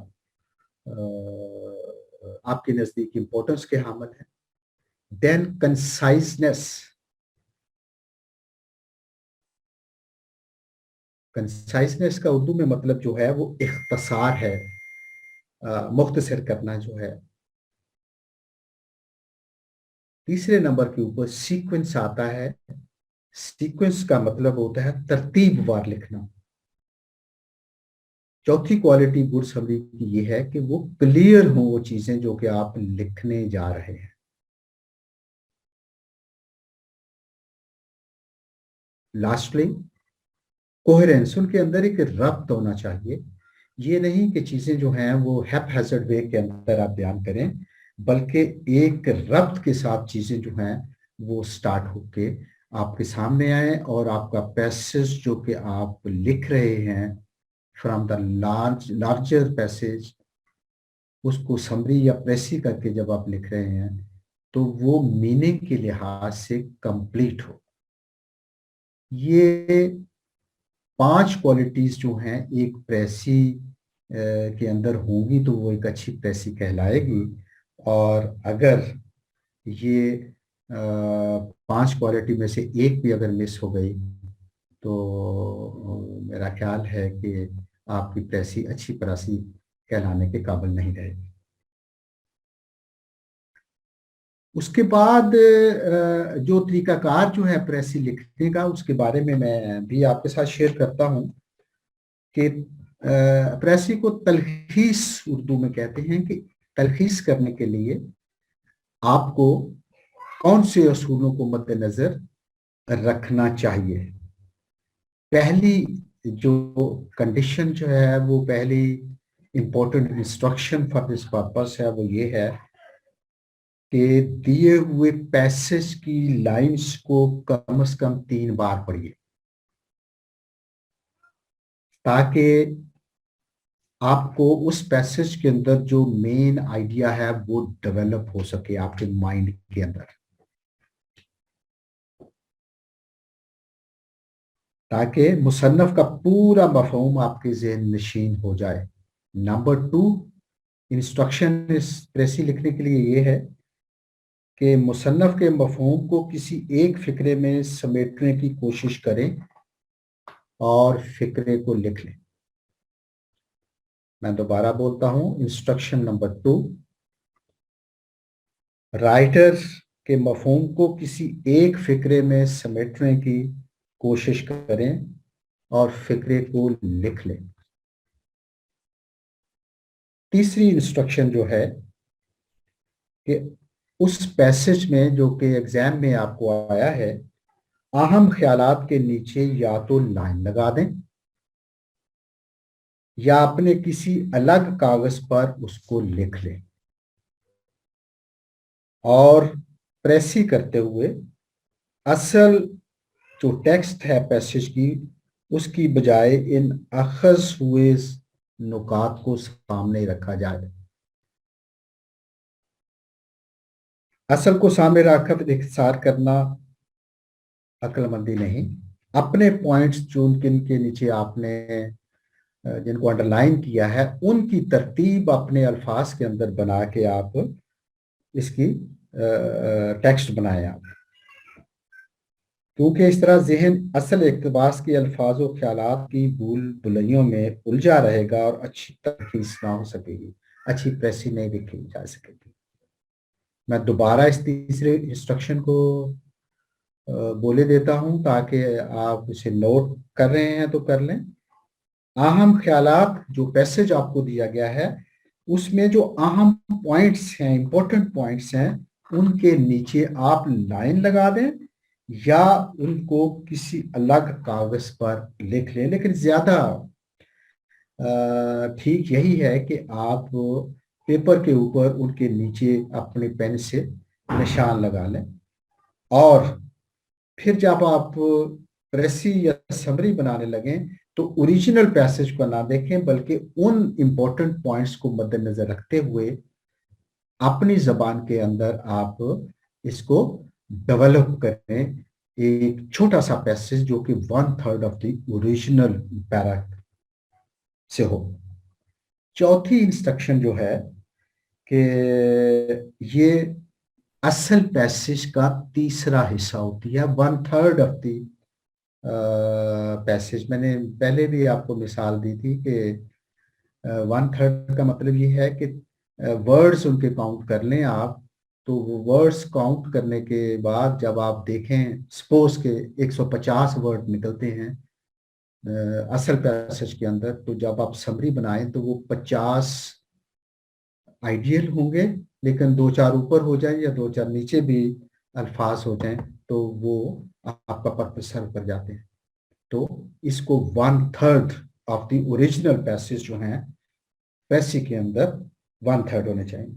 आपके नज़दीक इम्पोर्टेंस के हामिल है. देन कंसाइजनेस, कंसाइजनेस का उर्दू में मतलब जो है वो इख्तसार है, मुख्तसर करना जो है. तीसरे नंबर के ऊपर सीक्वेंस आता है. सीक्वेंस का मतलब होता है तरतीबवार लिखना. चौथी क्वालिटी गुड समरी की ये है कि वो क्लियर हो वो चीजें जो कि आप लिखने जा रहे हैं. लास्टली कोहेरेंस, उनके अंदर एक रब्त होना चाहिए. ये नहीं कि चीजें जो हैं वो हैपहैज़र्ड वे के अंदर आप बयान करें, बल्कि एक रब्त के साथ चीजें जो हैं वो स्टार्ट होके आपके सामने आए और आपका पैसेज जो कि आप लिख रहे हैं फ्रॉम द लार्जर पैसेज, उसको समरी या प्रेसी करके जब आप लिख रहे हैं तो वो मीनिंग के लिहाज से कंप्लीट हो. ये 5 क्वालिटीज जो हैं एक प्रेसी के अंदर होंगी तो वो एक अच्छी प्रेसी कहलाएगी. और अगर ये 5 क्वालिटी में से एक भी अगर मिस हो गई तो मेरा ख्याल है कि आपकी प्रेसी अच्छी प्रेसी कहलाने के काबिल नहीं रहेगी. उसके बाद जो तरीकाकार जो है प्रेसी लिखने का, उसके बारे में मैं भी आपके साथ शेयर करता हूं कि प्रेसी को तलखीस उर्दू में कहते हैं कि तलखीस करने के लिए आपको कौन से असूलों को मद्देनजर रखना चाहिए. पहली जो कंडीशन जो है वो पहली important instruction for this purpose है वो ये है कि दिए हुए पैसेज की लाइंस को कम से कम 3 बार पढ़िए ताकि आपको उस पैसेज के अंदर जो मेन आइडिया है वो डेवलप हो सके आपके माइंड के अंदर, ताकि मुसन्नफ का पूरा मफहूम आपके ज़हन नशीन हो जाए. नंबर 2 इंस्ट्रक्शन इस प्रेसी लिखने के लिए ये है कि मुसन्नफ के मफहूम को किसी एक फिक्रे में समेटने की कोशिश करें और फिक्रे को लिख लें. मैं दोबारा बोलता हूं, इंस्ट्रक्शन नंबर 2, राइटर के मफहूम को किसी एक फिक्रे में समेटने की कोशिश करें और फिक्रे को लिख लें. तीसरी इंस्ट्रक्शन जो है कि उस पैसेज में जो कि एग्जाम में आपको आया है, अहम ख्यालात के नीचे या तो लाइन लगा दें या अपने किसी अलग कागज पर उसको लिख लें और प्रेसी करते हुए असल जो टेक्स्ट है पैसेज की उसकी बजाय इन अखज हुए नुकात को सामने रखा जाए. असल को सामने रखकर इख्तिसार करना अक्लमंदी नहीं. अपने पॉइंट्स जो उनके नीचे आपने जिनको अंडरलाइन किया है उनकी तरतीब अपने अल्फाज के अंदर बना के आप इसकी टेक्स्ट बनाएं. आप क्योंकि इस तरह जहन असल इक़्तिबास के अल्फाज और ख्यालात की भूल भुलैयों में उलझा रहेगा और अच्छी तलखीस ना हो सकेगी, अच्छी प्रेसी नहीं लिखी जा सकेगी। मैं दोबारा इस तीसरे इंस्ट्रक्शन को बोले देता हूं ताकि आप इसे नोट कर रहे हैं तो कर लें। अहम ख्यालात, जो पैसेज आपको दिया गया है उसमें जो अहम पॉइंट्स हैं, इंपॉर्टेंट पॉइंट्स हैं, उनके नीचे आप लाइन लगा दें या उनको किसी अलग कागज पर लिख लें। लेकिन ज्यादा ठीक यही है कि आप पेपर के ऊपर उनके नीचे अपने पेन से निशान लगा लें और फिर जब आप प्रेसी या समरी बनाने लगें तो ओरिजिनल पैसेज को ना देखें बल्कि उन इंपॉर्टेंट पॉइंट्स को मद्देनजर रखते हुए अपनी जबान के अंदर आप इसको डेवलप करें, एक छोटा सा पैसेज जो कि 1/3 ऑफ द ओरिजिनल पैरा से हो। चौथी इंस्ट्रक्शन जो है कि ये असल पैसेज का तीसरा हिस्सा होती है, 1/3 ऑफ द पैसेज। मैंने पहले भी आपको मिसाल दी थी कि 1/3 का मतलब ये है कि वर्ड्स उनके काउंट कर लें आप, तो वो वर्ड्स काउंट करने के बाद जब आप देखें सपोज के 150 वर्ड निकलते हैं असल पैसेज के अंदर, तो जब आप समरी बनाएं तो वो 50 आइडियल होंगे, लेकिन 2-4 ऊपर हो जाए या 2-4 नीचे भी अल्फाज हो जाएं तो वो आपका पर्पस सर्व कर जाते हैं। तो इसको 1/3 ऑफ द ओरिजिनल पैसेज जो हैं पैसे के अंदर 1/3 होने चाहिए।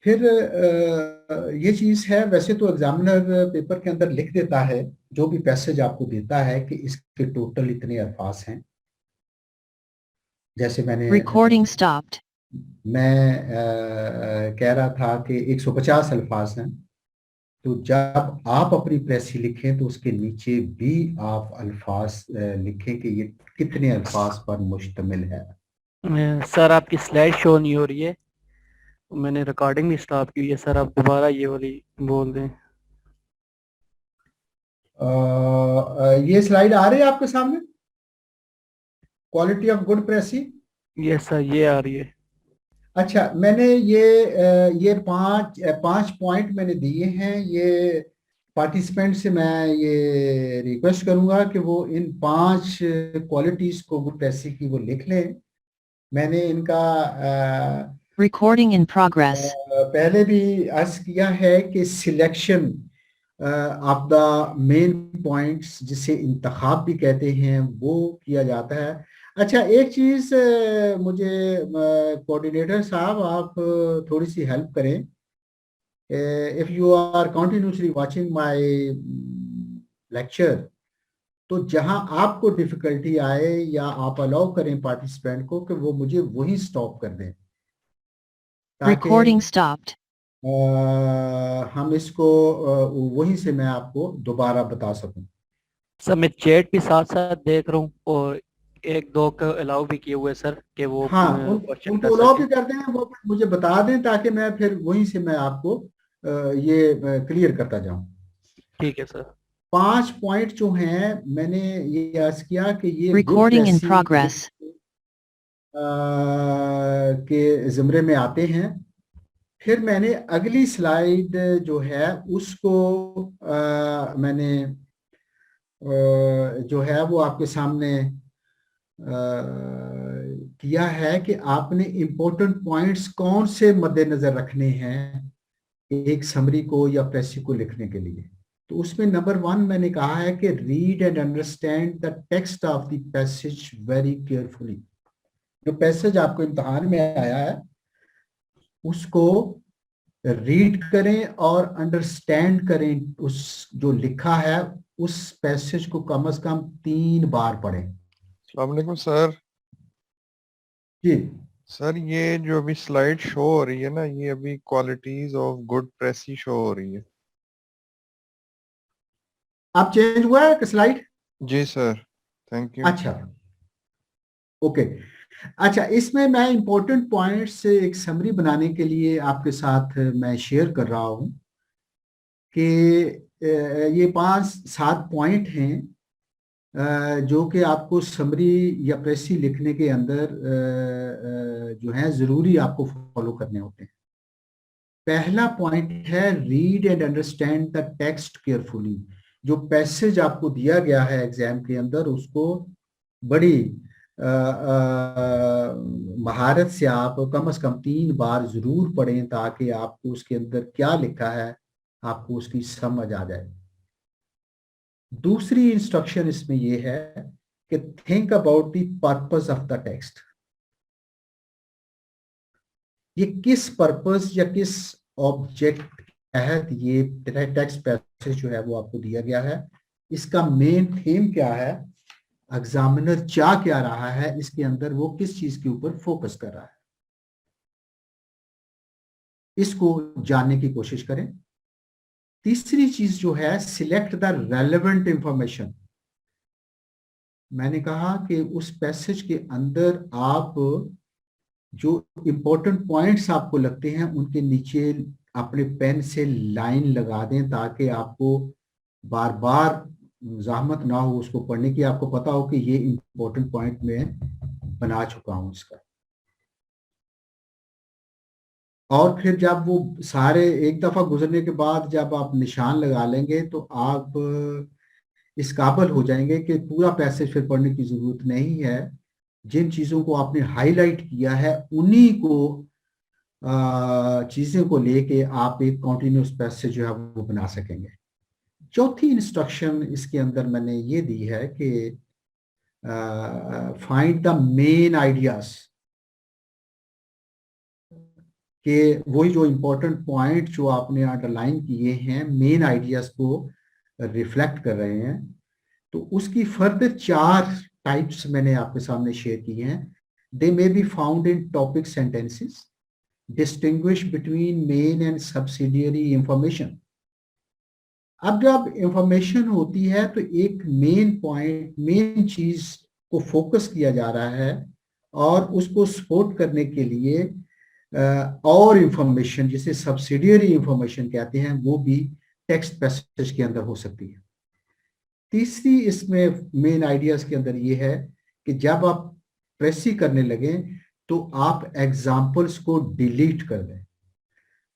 फिर ये चीज है, वैसे तो एग्जामिनर पेपर के अंदर लिख देता है जो भी पैसेज आपको देता है कि इसके टोटल इतने अल्फाज हैं। जैसे Recording stopped. मैं कह रहा था कि 150 अल्फाज हैं, तो जब आप अपनी प्रेसी लिखें तो उसके नीचे भी आप अल्फाज लिखें कि ये कितने अल्फाज पर मुश्तमिल है। सर आपकी स्लाइड शो नहीं हो रही है, मैंने रिकॉर्डिंग भी स्टॉप की है सर, आप दोबारा ये वाली बोल दें। ये स्लाइड आ रही है आपके सामने, quality of good precis? Yes sir, ये आ रही है। अच्छा, मैंने ये पांच पॉइंट मैंने दिए हैं। ये पार्टिसिपेंट से मैं ये रिक्वेस्ट करूंगा कि वो इन 5 क्वालिटीज को गुड प्रेसी की वो लिख लें। मैंने इनका Recording in progress. पहले भी अर्ज किया है कि selection of the main points, जिसे इंतखाब भी कहते हैं, वो किया जाता है। अच्छा, एक चीज मुझे कोऑर्डिनेटर साहब आप थोड़ी सी हेल्प करें। If you are continuously watching my lecture, तो जहां आपको डिफिकल्टी आए या आप अलाउ करें पार्टिसिपेंट को कि वो मुझे वही स्टॉप कर दें ताकि Recording stopped. हम इसको वहीं से मैं आपको दोबारा बता सकूं। सर मैं चैट भी साथ साथ देख रहा हूँ और 1-2 को अलाउ भी किए हुए सर कि वो हाँ, क्वेश्चन उनको कर अलाउ सके। भी कर दें, वो मुझे बता दें ताकि मैं फिर वहीं से मैं आपको ये क्लियर करता जाऊं। ठीक है सर। 5 पॉइंट जो हैं मैंने ये अर्ज किया कि ये गुड Recording in प्रेसी progress. के ज़िम्रे में आते हैं। फिर मैंने अगली स्लाइड जो है उसको मैंने जो है वो आपके सामने किया है कि आपने इम्पोर्टेंट पॉइंट्स कौन से मद्देनजर रखने हैं एक समरी को या प्रेसी को लिखने के लिए। तो उसमें नंबर 1 मैंने कहा है कि read and understand the text of the passage very carefully. जो पैसेज आपको इम्तहान में आया है उसको रीड करें और अंडरस्टैंड करें, उस जो लिखा है उस पैसेज को कम से कम 3 बार पढ़ें। अस्सलाम वालेकुम सर। जी सर ये जो अभी स्लाइड शो हो रही है ना, ये अभी qualities of good precis show हो रही है। आप चेंज हुआ है स्लाइड? जी सर, थैंक यू। अच्छा, ओके। अच्छा, इसमें मैं इंपॉर्टेंट पॉइंट्स एक समरी बनाने के लिए आपके साथ मैं शेयर कर रहा हूं कि ये 5-7 पॉइंट हैं जो कि आपको समरी या प्रेसी लिखने के अंदर जो है जरूरी आपको फॉलो करने होते हैं। पहला पॉइंट है read and understand the text carefully. जो पैसेज आपको दिया गया है एग्जाम के अंदर उसको बड़ी महारत से आप कम से कम 3 बार जरूर पढ़ें ताकि आपको उसके अंदर क्या लिखा है आपको उसकी समझ आ जाए। दूसरी इंस्ट्रक्शन इसमें यह है कि think about the purpose of the text. ये किस पर्पस या किस ऑब्जेक्ट के तहत ये टेक्स्ट पैसेज जो है वो आपको दिया गया है, इसका मेन थीम क्या है, एग्जामिनर चाह क्या रहा है इसके अंदर, वो किस चीज के ऊपर फोकस कर रहा है, इसको जानने की कोशिश करें। तीसरी चीज जो है सिलेक्ट द रेलेवेंट इंफॉर्मेशन। मैंने कहा कि उस पैसेज के अंदर आप जो इंपॉर्टेंट पॉइंट्स आपको लगते हैं उनके नीचे अपने पेन से लाइन लगा दें ताकि आपको बार बार ज़हमत ना हो उसको पढ़ने की, आपको पता हो कि ये इंपॉर्टेंट पॉइंट मैं बना चुका हूं इसका। और फिर जब वो सारे एक दफा गुजरने के बाद जब आप निशान लगा लेंगे तो आप इस काबिल हो जाएंगे कि पूरा पैसेज फिर पढ़ने की जरूरत नहीं है। जिन चीजों को आपने हाईलाइट किया है उन्हीं को चीजें को लेके आप एक कॉन्टिन्यूस पैसेज जो है वो बना सकेंगे। चौथी इंस्ट्रक्शन इसके अंदर मैंने ये दी है कि फाइंड द मेन आइडियाज, कि वही जो इंपॉर्टेंट पॉइंट जो आपने अंडरलाइन किए हैं मेन आइडियाज को रिफ्लेक्ट कर रहे हैं। तो उसकी फर्दर 4 टाइप्स मैंने आपके सामने शेयर किए हैं। They may be found in topic sentences, distinguish between main and subsidiary information. अब जब इंफॉर्मेशन होती है तो एक मेन पॉइंट मेन चीज को फोकस किया जा रहा है और उसको सपोर्ट करने के लिए और इंफॉर्मेशन जिसे सब्सिडियरी इंफॉर्मेशन कहते हैं वो भी टेक्स्ट पैसेज के अंदर हो सकती है। तीसरी इसमें मेन आइडियाज के अंदर ये है कि जब आप प्रेसी करने लगे तो आप एग्जाम्पल्स को डिलीट कर दें,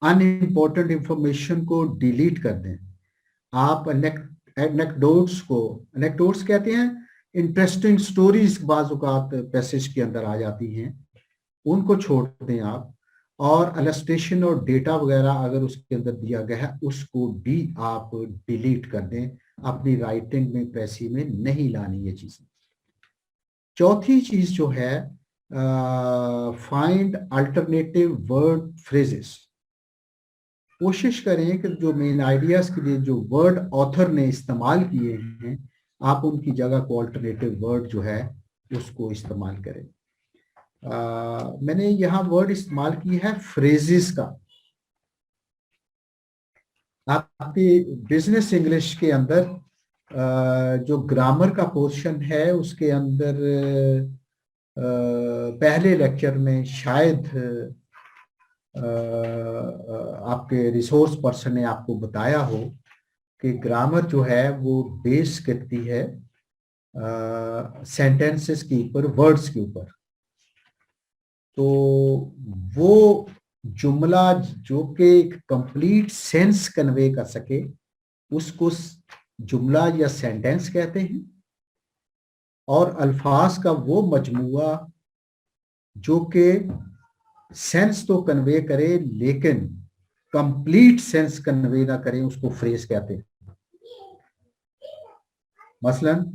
अनइम्पोर्टेंट इंफॉर्मेशन को डिलीट कर दें। आप एनेक्डोट्स कहते हैं, इंटरेस्टिंग स्टोरीज बाज़ औक़ात पैसेज के अंदर आ जाती हैं, उनको छोड़ दें आप। और इलस्ट्रेशन और डेटा वगैरह अगर उसके अंदर दिया गया है उसको भी आप डिलीट कर दें, अपनी राइटिंग में प्रेसी में नहीं लानी ये चीजें। चौथी चीज जो है फाइंड अल्टरनेटिव वर्ड फ्रेजेस। कोशिश करें कि जो मेन आइडियाज के लिए जो वर्ड ऑथर ने इस्तेमाल किए हैं आप उनकी जगह को अल्टरनेटिव वर्ड जो है उसको इस्तेमाल करें। मैंने यहाँ वर्ड इस्तेमाल की है फ्रेजेस का। आपकी बिजनेस इंग्लिश के अंदर जो ग्रामर का पोर्शन है उसके अंदर पहले लेक्चर में शायद आपके रिसोर्स पर्सन ने आपको बताया हो कि ग्रामर जो है वो बेस करती है सेंटेंसेस के ऊपर, वर्ड्स के ऊपर। तो वो जुमला जो कि एक कंप्लीट सेंस कन्वे कर सके उसको जुमला या सेंटेंस कहते हैं, और अल्फाज का वो मजमुआ जो कि सेंस तो कन्वे करे लेकिन कंप्लीट सेंस कन्वे ना करे उसको फ्रेज कहते हैं। मसलन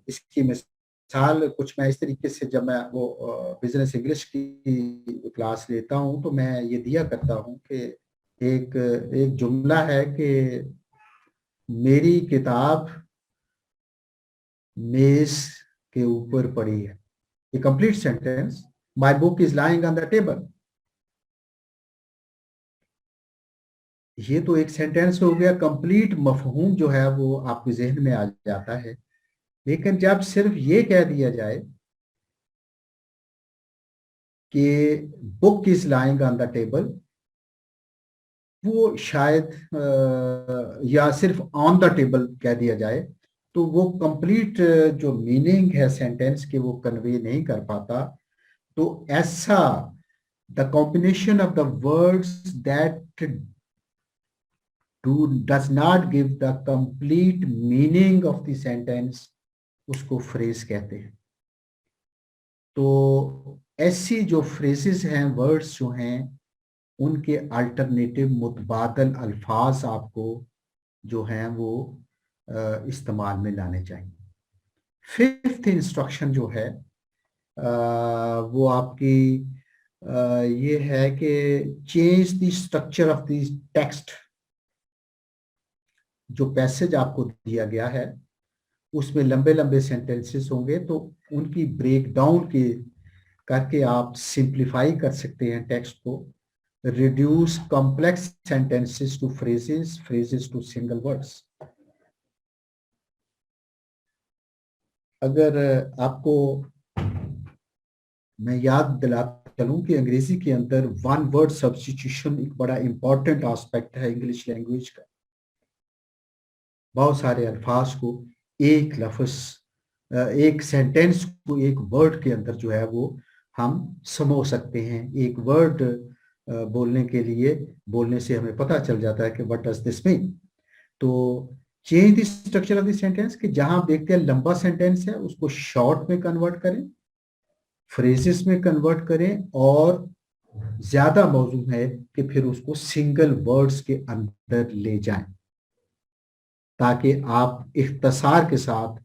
इसकी मिसाल कुछ मैं इस तरीके से, जब मैं वो बिजनेस इंग्लिश की क्लास लेता हूं तो मैं ये दिया करता हूं कि एक जुमला है कि मेरी किताब मेज के ऊपर पड़ी है। ये complete sentence, my book is lying on the table. ये तो एक सेंटेंस हो गया, कंप्लीट मफहूम जो है वो आपके जहन में आ जाता है। लेकिन जब सिर्फ ये कह दिया जाए कि book is lying on the table, वो शायद या सिर्फ ऑन द टेबल कह दिया जाए तो वो कंप्लीट जो मीनिंग है सेंटेंस के वो कन्वे नहीं कर पाता। तो ऐसा the combination of the words that does not give the complete meaning of the sentence, उसको फ्रेज कहते हैं। तो ऐसी जो फ्रेजेस हैं, वर्ड्स जो हैं, उनके अल्टरनेटिव मुतबादल अल्फाज आपको जो हैं वो इस्तेमाल में लाने चाहिए। फिफ्थ इंस्ट्रक्शन जो है वो आपकी ये है कि change the structure of the text. जो पैसेज आपको दिया गया है उसमें लंबे लंबे सेंटेंसेस होंगे, तो उनकी ब्रेक डाउन के करके आप सिंप्लीफाई कर सकते हैं टेक्स्ट को। Reduce complex sentences to phrases, phrases to single words. अगर आपको मैं याद दिलाता चलूं कि अंग्रेजी के अंदर वन वर्ड सब्स्टिट्यूशन एक बड़ा इंपॉर्टेंट एस्पेक्ट है इंग्लिश लैंग्वेज का। बहुत सारे अल्फाज को एक लफ्ज एक सेंटेंस को एक वर्ड के अंदर जो है वो हम समो सकते हैं। एक वर्ड बोलने के लिए बोलने से हमें पता चल जाता है कि व्हाट डज दिस मीन। तो change the structure of the sentence कि जहां देखते हैं लंबा सेंटेंस है उसको शॉर्ट में कन्वर्ट करें, फ्रेजेस में कन्वर्ट करें, और ज्यादा मौजू है कि फिर उसको सिंगल वर्ड्स के अंदर ले जाएं ताकि आप इख्तसार के साथ,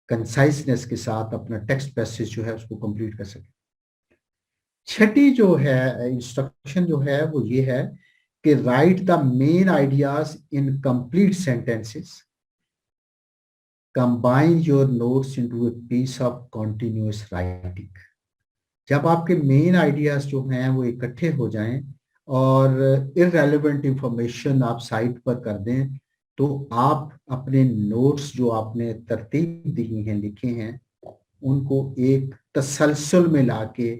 कंसाइसनेस के साथ अपना टेक्स्ट पैसेज जो है उसको कंप्लीट कर सकें। छठी जो है इंस्ट्रक्शन जो है वो ये है कि write the main ideas in complete sentences, combine your notes into a piece of continuous writing. जब आपके मेन आइडियाज जो हैं वो इकट्ठे हो जाएं और इररेलेवेंट इंफॉर्मेशन आप साइड पर कर दें, तो आप अपने नोट्स जो आपने तरतीब दी हैं, लिखे हैं, उनको एक तसलसल में लाके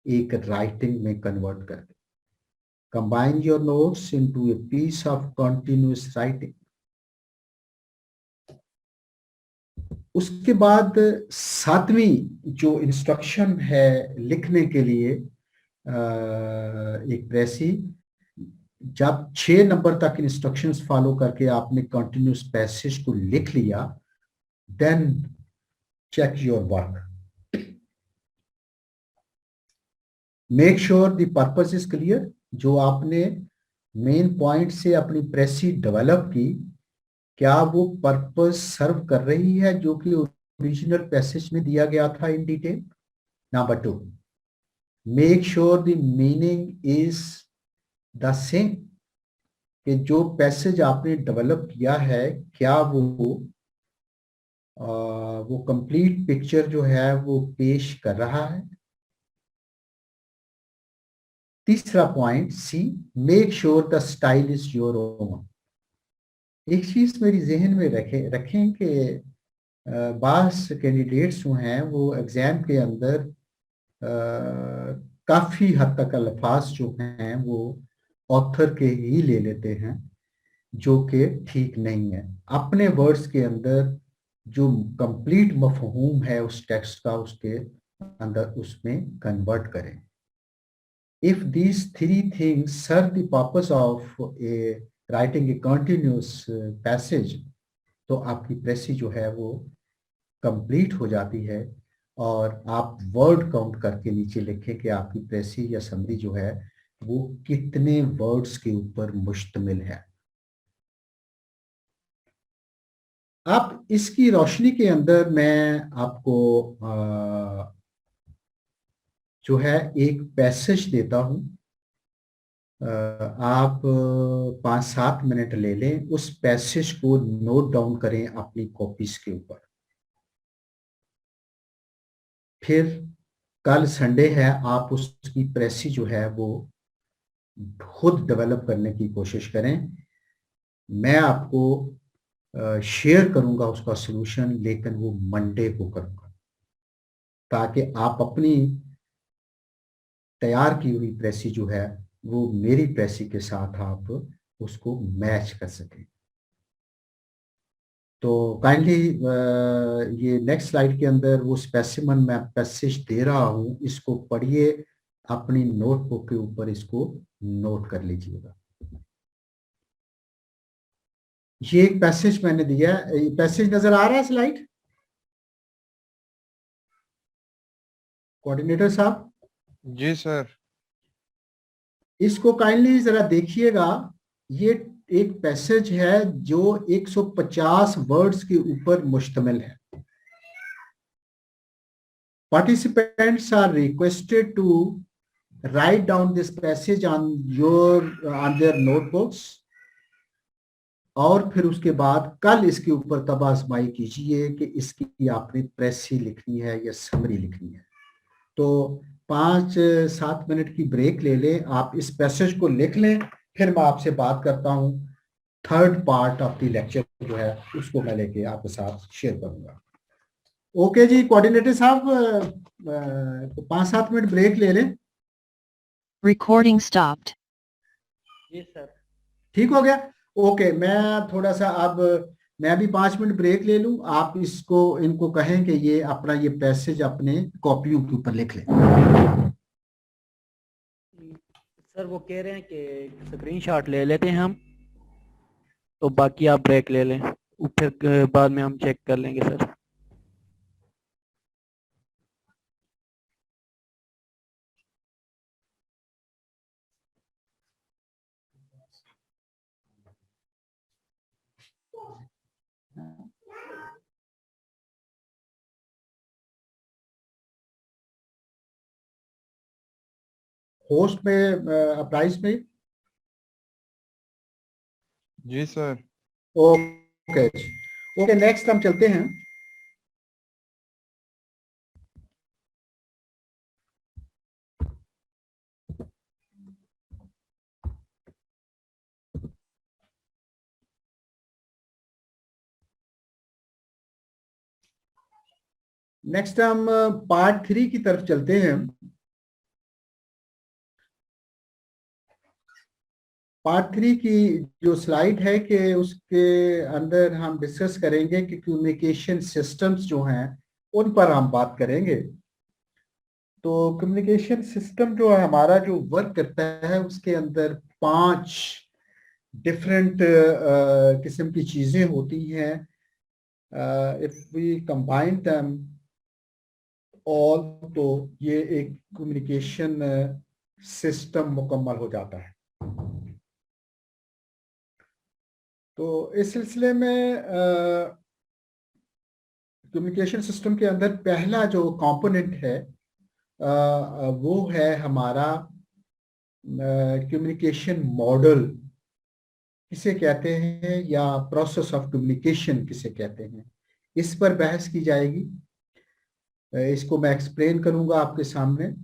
एक राइटिंग में कन्वर्ट कर दें। Combine your notes into a piece of continuous writing. उसके बाद सातवीं जो इंस्ट्रक्शन है लिखने के लिए एक प्रेसी, जब 6 नंबर तक इंस्ट्रक्शंस फॉलो करके आपने कंटिन्यूअस पैसेज को लिख लिया, then check your work. Make sure the purpose is clear. जो आपने मेन पॉइंट से अपनी प्रेसी डेवलप की, क्या वो पर्पस सर्व कर रही है जो कि ओरिजिनल पैसेज में दिया गया था in detail. Number 2, make sure the meaning is the same, कि जो पैसेज आपने डेवलप किया है क्या वो कंप्लीट पिक्चर जो है वो पेश कर रहा है। तीसरा point C, make sure the style is your own. एक चीज मेरी जहन में रखें कि बास कैंडिडेट्स जो हैं वो एग्जाम के अंदर काफी हद तक अल्फाज जो हैं वो ऑथर के ही ले लेते हैं, जो कि ठीक नहीं है। अपने वर्ड्स के अंदर जो कंप्लीट मफहूम है उस टेक्स्ट का, उसके अंदर उसमें कन्वर्ट करें। If these 3 things serve the purpose of writing a continuous passage, तो आपकी प्रेसी जो है वो कंप्लीट हो जाती है। और आप वर्ड काउंट करके नीचे लिखें कि आपकी प्रेसी या समरी जो है वो कितने वर्ड्स के ऊपर मुश्तमिल है। अब इसकी रोशनी के अंदर मैं आपको जो है एक पैसेज देता हूं। आप 5-7 मिनट ले लें, उस पैसेज को नोट डाउन करें अपनी कॉपीज के ऊपर। फिर कल संडे है, आप उसकी प्रेसी जो है वो खुद डेवलप करने की कोशिश करें। मैं आपको शेयर करूंगा उसका सॉल्यूशन, लेकिन वो मंडे को करूंगा, ताकि आप अपनी तैयार की हुई प्रेसी जो है वो मेरी प्रेसी के साथ आप उसको मैच कर सकें। तो काइंडली ये नेक्स्ट स्लाइड के अंदर वो स्पेसिमन मैं पैसेज दे रहा हूं, इसको पढ़िए, अपनी नोटबुक के ऊपर इसको नोट कर लीजिएगा। ये एक पैसेज मैंने दिया है, ये पैसेज नजर आ रहा है स्लाइड कोऑर्डिनेटर साहब? जी सर। इसको काइंडली जरा देखिएगा। ये एक पैसेज है जो 150 वर्ड्स के ऊपर मुश्तमिल है। Participants are requested to write down this passage on their notebooks, और फिर उसके बाद कल इसके ऊपर तब आजमाई कीजिए कि इसकी आपने प्रेसी लिखनी है या समरी लिखनी है। तो 5-7 मिनट की ब्रेक ले लें, आप इस पैसेज को लिख लें, फिर मैं आपसे बात करता हूं। Third part of the lecture जो है उसको मैं लेके आपके साथ शेयर करूंगा। ओके जी कोऑर्डिनेटर साहब, 5-7 मिनट ब्रेक ले लें। Recording stopped. जी सर। ठीक हो गया? ओके, मैं थोड़ा सा अब मैं भी 5 मिनट ब्रेक ले लूं, आप इसको इनको कहें कि ये अपना ये पैसेज अपने कॉपियों के ऊपर लिख लें। सर वो कह रहे हैं कि स्क्रीनशॉट ले लेते हैं हम, तो बाकी आप ब्रेक ले लें, फिर बाद में हम चेक कर लेंगे सर। होस्ट में प्राइस में। जी सर। ओके ओके, नेक्स्ट हम चलते हैं। नेक्स्ट हम पार्ट 3 की तरफ चलते हैं। पार्ट 3 की जो स्लाइड है कि उसके अंदर हम डिस्कस करेंगे कि कम्युनिकेशन सिस्टम्स जो हैं उन पर हम बात करेंगे। तो कम्युनिकेशन सिस्टम जो है हमारा जो वर्क करता है उसके अंदर 5 डिफरेंट किस्म की चीजें होती हैं। If we combine them all, तो ये एक कम्युनिकेशन सिस्टम मुकम्मल हो जाता है। तो इस सिलसिले में कम्युनिकेशन सिस्टम के अंदर पहला जो कंपोनेंट है वो है हमारा कम्युनिकेशन मॉडल किसे कहते हैं, या प्रोसेस ऑफ कम्युनिकेशन किसे कहते हैं, इस पर बहस की जाएगी। इसको मैं एक्सप्लेन करूंगा आपके सामने।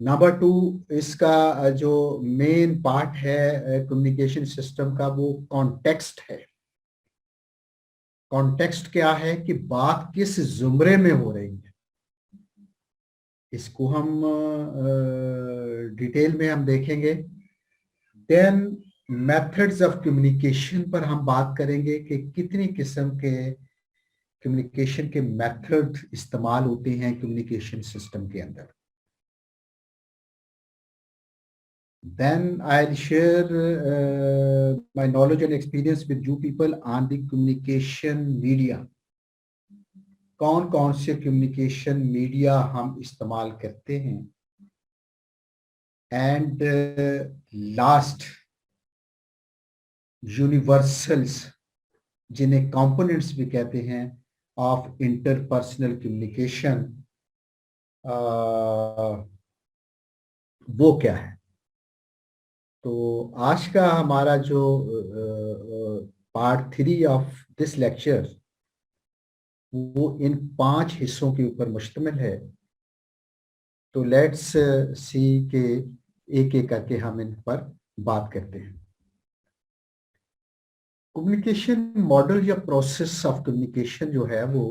नंबर 2, इसका जो मेन पार्ट है कम्युनिकेशन सिस्टम का वो कॉन्टेक्स्ट है। कॉन्टेक्स्ट क्या है कि बात किस जुमरे में हो रही है, इसको हम डिटेल में हम देखेंगे। देन मेथड्स ऑफ कम्युनिकेशन पर हम बात करेंगे कि कितनी किस्म के कम्युनिकेशन के मेथड इस्तेमाल होते हैं कम्युनिकेशन सिस्टम के अंदर। Then I'll share my knowledge and experience with you people on the communication media. कौन कौन से कम्युनिकेशन मीडिया हम इस्तेमाल करते हैं, एंड लास्ट यूनिवर्सल्स जिन्हें कंपोनेंट्स भी कहते हैं ऑफ इंटरपर्सनल कम्युनिकेशन, वो क्या है। तो आज का हमारा जो पार्ट 3 ऑफ दिस लेक्चर वो इन 5 हिस्सों के ऊपर मुश्तमिल है। तो लेट्स सी के एक एक करके हम इन पर बात करते हैं। कम्युनिकेशन मॉडल या प्रोसेस ऑफ कम्युनिकेशन जो है वो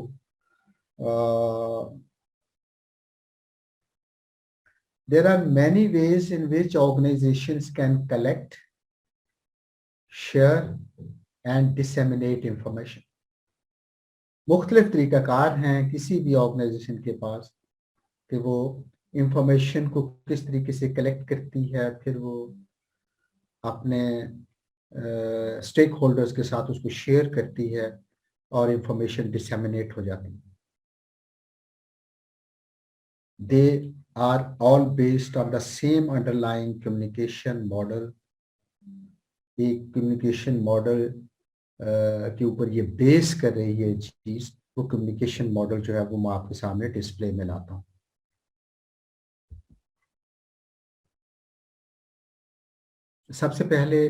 there are many ways in which organizations can collect, share and disseminate information. मुख्तलिफ तरीकाकार हैं किसी भी ऑर्गेनाइजेशन के पास कि वो इंफॉर्मेशन को किस तरीके से कलेक्ट करती है, फिर वो अपने स्टेक होल्डर्स के साथ उसको शेयर करती है और इंफॉर्मेशन डिसेमिनेट हो जाती है. They are all based on the same underlying communication model. एक कम्युनिकेशन मॉडल के ऊपर ये बेस कर रही है चीज, वो कम्युनिकेशन मॉडल जो है वो मैं आपके सामने डिस्प्ले में लाता हूँ. सबसे पहले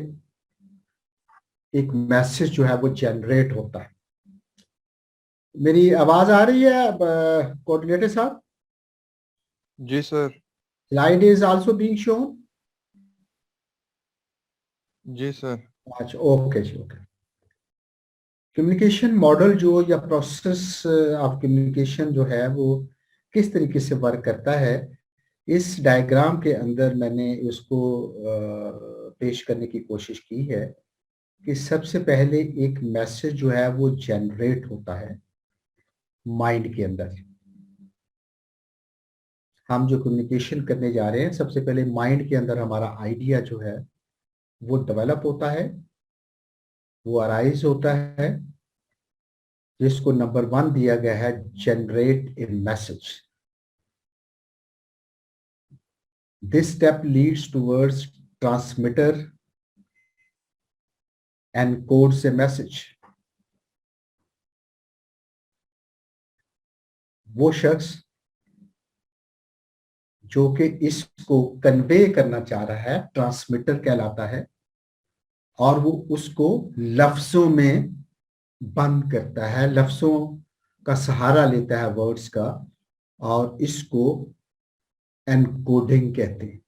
एक मैसेज जो है वो जनरेट होता है. मेरी आवाज आ रही है कोऑर्डिनेटर साहब? जी sir. Slide is also being shown? जी सर. अच्छा, ओके जी, ओके. कम्युनिकेशन मॉडल जो या प्रोसेस ऑफ कम्युनिकेशन जो है वो किस तरीके से वर्क करता है, इस डायग्राम के अंदर मैंने इसको पेश करने की कोशिश की है कि सबसे पहले एक मैसेज जो है वो जनरेट होता है माइंड के अंदर. हम जो कम्युनिकेशन करने जा रहे हैं, सबसे पहले माइंड के अंदर हमारा आइडिया जो है वो डेवलप होता है, वो अराइज होता है, जिसको नंबर 1 दिया गया है generate a message. This step leads towards transmitter encodes a message. वो शख्स जो कि इसको कन्वे करना चाह रहा है ट्रांसमिटर कहलाता है, और वो उसको लफ्जों में बंद करता है, लफ्जों का सहारा लेता है वर्ड्स का, और इसको एनकोडिंग कहते हैं.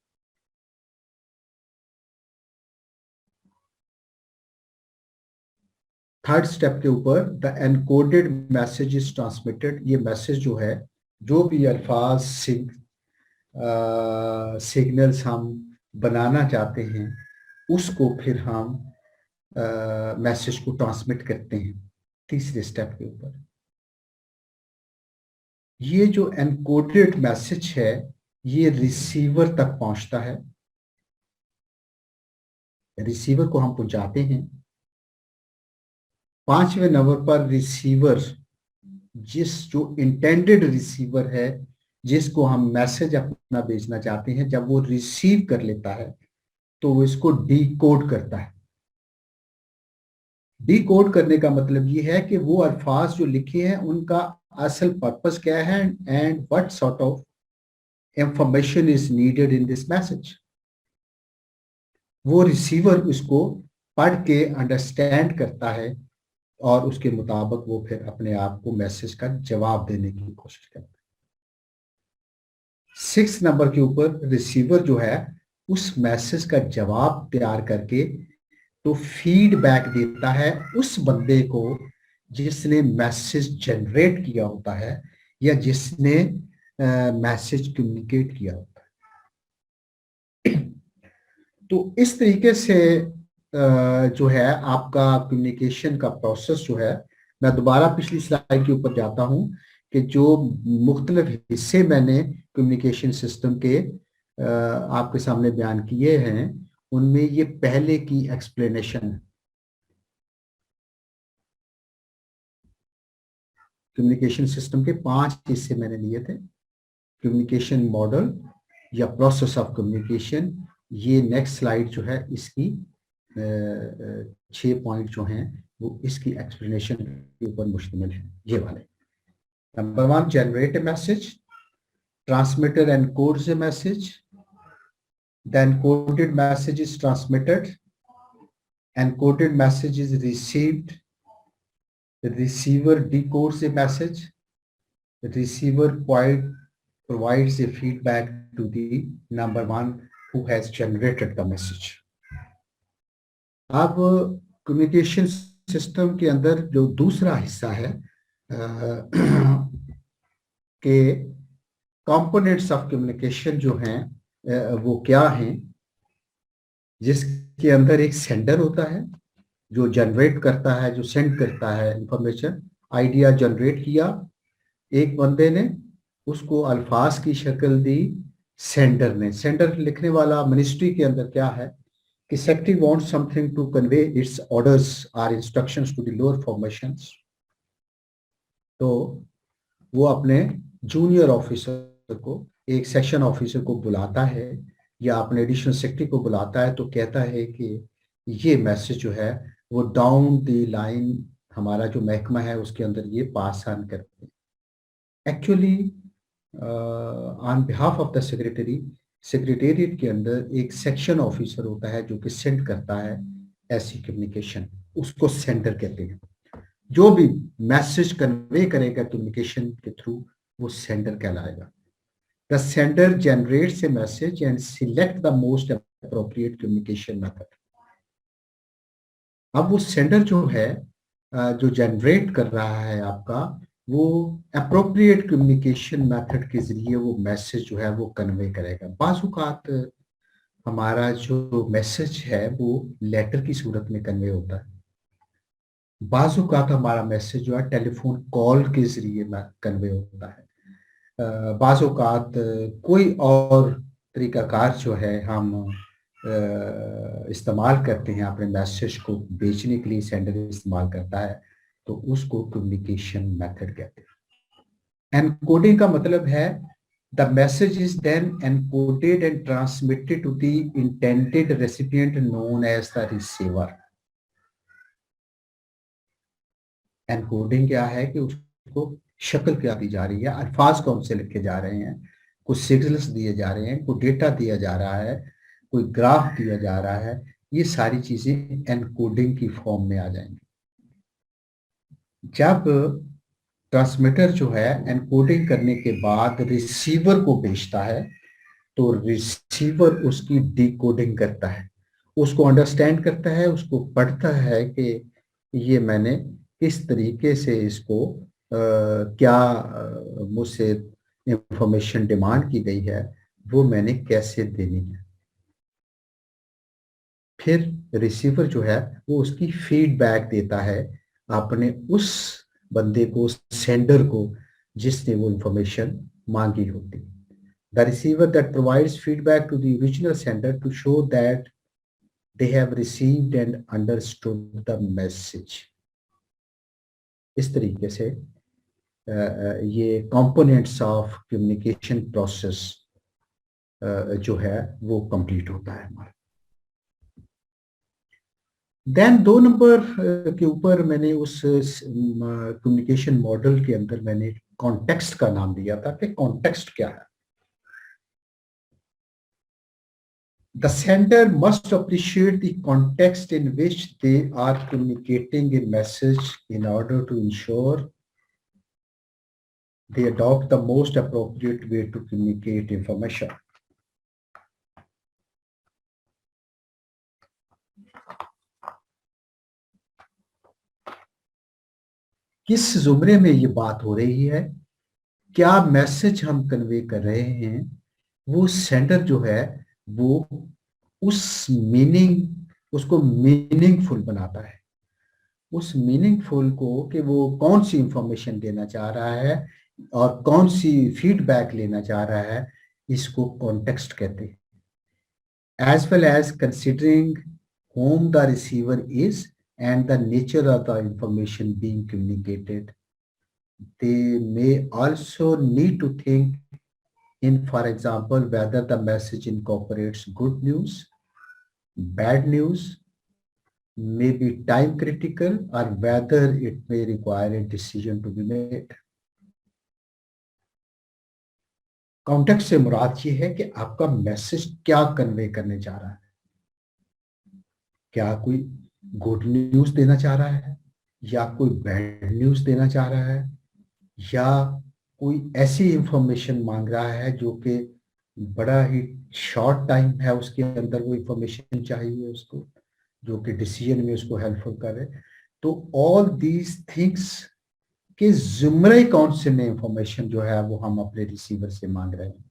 थर्ड स्टेप के ऊपर the encoded message is transmitted. ये मैसेज जो है, जो भी अल्फाज सिग्नल्स हम बनाना चाहते हैं, उसको फिर हम मैसेज को ट्रांसमिट करते हैं तीसरे स्टेप के ऊपर. ये जो एनकोडेड मैसेज है ये रिसीवर तक पहुंचता है, रिसीवर को हम पहुंचाते हैं. 5वें नंबर पर रिसीवर, जो इंटेंडेड रिसीवर है, जिसको हम मैसेज अपना भेजना चाहते हैं, जब वो रिसीव कर लेता है तो वो इसको डीकोड करता है. डीकोड करने का मतलब ये है कि वो अल्फाज जो लिखे हैं उनका असल पर्पस क्या है and what sort of information is needed in this message. वो रिसीवर उसको पढ़ के अंडरस्टैंड करता है और उसके मुताबिक वो फिर अपने आप को मैसेज का जवाब देने की कोशिश करता है. 6 नंबर के ऊपर रिसीवर जो है उस मैसेज का जवाब तैयार करके तो फीडबैक देता है उस बंदे को जिसने मैसेज जनरेट किया होता है या जिसने मैसेज कम्युनिकेट किया होता है. तो इस तरीके से जो है आपका कम्युनिकेशन का प्रोसेस जो है, मैं दोबारा पिछली स्लाइड के ऊपर जाता हूं कि जो मुख्तलिफ हिस्से मैंने कम्युनिकेशन सिस्टम के आपके सामने बयान किए हैं, उनमें ये पहले की एक्सप्लेनेशन है. कम्युनिकेशन सिस्टम के 5 हिस्से मैंने लिए थे. कम्युनिकेशन मॉडल या प्रोसेस ऑफ कम्युनिकेशन, ये नेक्स्ट स्लाइड जो है इसकी 6 पॉइंट जो हैं वो इसकी एक्सप्लेनेशन के ऊपर मुश्तमिल है. ये वाले number 1, generate a message. Transmitter encodes a message. The encoded message is transmitted. Encoded message is received. The receiver decodes a message. The receiver provides a feedback to the number 1 who has generated the message. अब communication system के अंदर जो दूसरा हिस्सा है कि components of communication जो हैं वो क्या हैं, जिसके अंदर एक सेंडर होता है जो जनरेट करता है, जो सेंड करता है इंफॉर्मेशन। आइडिया जनरेट किया एक बंदे ने, उसको अल्फाज की शक्ल दी सेंडर ने। सेंडर लिखने वाला मिनिस्ट्री के अंदर क्या है कि secretary wants something to convey its orders are instructions to the lower formations, तो वो अपने जूनियर ऑफिसर को, एक सेक्शन ऑफिसर को बुलाता है या अपने एडिशनल सेक्रेटरी को बुलाता है, तो कहता है कि ये मैसेज जो है वो डाउन द लाइन हमारा जो महकमा है उसके अंदर ये पास ऑन करते हैं। Actually on behalf of the secretary, secretariat के अंदर एक सेक्शन ऑफिसर होता है जो कि सेंड करता है ऐसी कम्युनिकेशन, उसको सेंडर कहते हैं। जो भी मैसेज कन्वे करेगा कम्युनिकेशन के थ्रू वो सेंडर कहलाएगा। The sender generates A message and select the most appropriate communication method. अब वो सेंडर जो है जो जनरेट कर रहा है आपका, वो अप्रोप्रिएट कम्युनिकेशन मेथड के जरिए वो मैसेज जो है वो कन्वे करेगा। बाज़-औक़ात हमारा जो मैसेज है वो लेटर की सूरत में कन्वे होता है, बाज़-औक़ात हमारा मैसेज जो है टेलीफोन कॉल के जरिए कन्वे होता है, बाज़-औक़ात कोई और तरीक़ाकार जो है हम इस्तेमाल करते हैं अपने मैसेज को भेजने के लिए, सेंडर इस्तेमाल करता है, तो उसको कम्युनिकेशन मेथड कहते हैं। एनकोडिंग का मतलब है the message is then encoded and transmitted to the intended recipient known as the receiver. Encoding क्या है कि उसको शक्ल क्या दी जा रही है, अल्फाज कौन से लिखे जा रहे हैं, कुछ सिग्नल्स दिए जा रहे हैं, कोई डेटा दिया जा रहा है, कोई ग्राफ दिया जा रहा है, ये सारी चीजें एनकोडिंग की फॉर्म में आ जाएंगी। जब ट्रांसमीटर जो है एनकोडिंग करने के बाद रिसीवर को भेजता है, तो रिसीवर उसकी डिकोडिंग करता है, उसको अंडरस्टैंड करता है, उसको पढ़ता है कि ये मैंने किस तरीके से इसको क्या मुझसे इंफॉर्मेशन डिमांड की गई है वो मैंने कैसे देनी है। फिर रिसीवर जो है वो उसकी फीडबैक देता है अपने उस बंदे को, सेंडर को, जिसने वो इंफॉर्मेशन मांगी होती। The receiver that provides feedback to the original sender to show that they have received and understood the message. इस तरीके से ये कंपोनेंट्स ऑफ कम्युनिकेशन प्रोसेस जो है वो कंप्लीट होता है हमारा। देन 2 नंबर के ऊपर मैंने उस कम्युनिकेशन मॉडल के अंदर मैंने कॉन्टेक्स्ट का नाम दिया था कि कॉन्टेक्स्ट क्या है। The sender must appreciate the context in which they are communicating a message in order to ensure they adopt the most appropriate way to communicate information. किस जुमरे में ये बात हो रही है, क्या मैसेज हम कन्वे कर रहे हैं, वो सेंडर जो है वो उस उसको मीनिंगफुल बनाता है। उस मीनिंगफुल को कि वो कौन सी इंफॉर्मेशन देना चाह रहा है और कौन सी फीडबैक लेना चाह रहा है, इसको कॉन्टेक्स्ट कहते हैं। As well as considering whom the receiver is and the nature of the information being communicated, they may also need to think in, for example, whether the message incorporates good news, bad news, may be time critical, or whether it may require a decision to be made. Context से मुराद ये है कि आपका message क्या convey करने जा रहा है। क्या कोई गुड न्यूज देना चाह रहा है, या कोई बैड न्यूज देना चाह रहा है, या कोई ऐसी इंफॉर्मेशन मांग रहा है जो कि बड़ा ही शॉर्ट टाइम है उसके अंदर वो इंफॉर्मेशन चाहिए उसको, जो कि डिसीजन में उसको हेल्पफुल करे। तो ऑल दीज थिंग्स के जुमरे कौन से में इंफॉर्मेशन जो है वो हम अपने रिसीवर से मांग रहे हैं.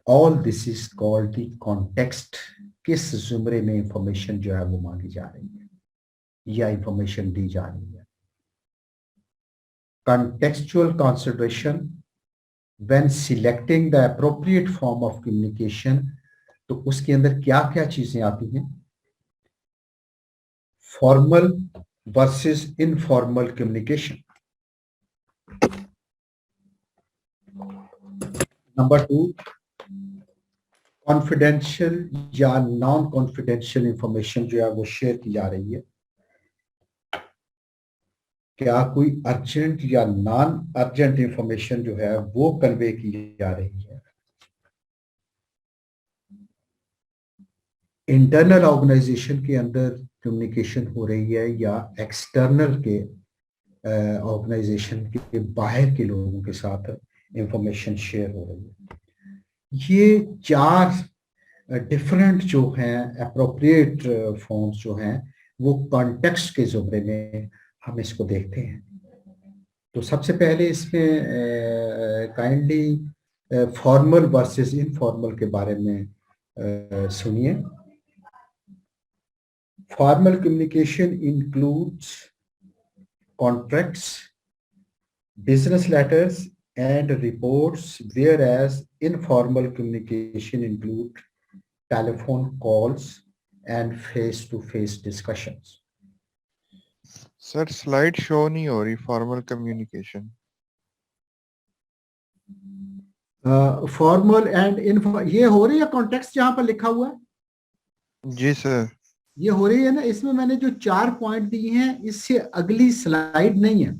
All this is called the context. किस जुमरे में इंफॉर्मेशन जो है वो मांगी जा रही है या इंफॉर्मेशन दी जा रही है. Contextual consideration when selecting the appropriate form of communication, तो उसके अंदर क्या क्या चीजें आती हैं. Formal versus informal communication. Number 2, confidential या नॉन कॉन्फिडेंशियल इंफॉर्मेशन जो है वो शेयर की जा रही है. क्या कोई अर्जेंट या नॉन अर्जेंट इंफॉर्मेशन जो है वो कन्वे की जा रही है. इंटरनल ऑर्गेनाइजेशन के अंदर कम्युनिकेशन हो रही है या एक्सटर्नल के ऑर्गेनाइजेशन के बाहर के लोगों के साथ इंफॉर्मेशन शेयर हो रही है. ये 4 डिफरेंट जो हैं अप्रोप्रिएट फॉर्म्स जो हैं वो कॉन्टेक्स्ट के जुमरे में हम इसको देखते हैं. तो सबसे पहले इसमें काइंडली फॉर्मल वर्सेस इनफॉर्मल के बारे में सुनिए. Formal communication includes contracts, business letters and reports, whereas informal communication include telephone calls and face-to-face discussions. Sir slide show नहीं हो रही फॉर्मल कम्युनिकेशन. फॉर्मल एंड ये हो रही है कॉन्टेक्स्ट जहां पर लिखा हुआ है. जी सर. ये हो रही है ना. इसमें मैंने जो 4 पॉइंट दिए हैं इससे अगली स्लाइड नहीं है.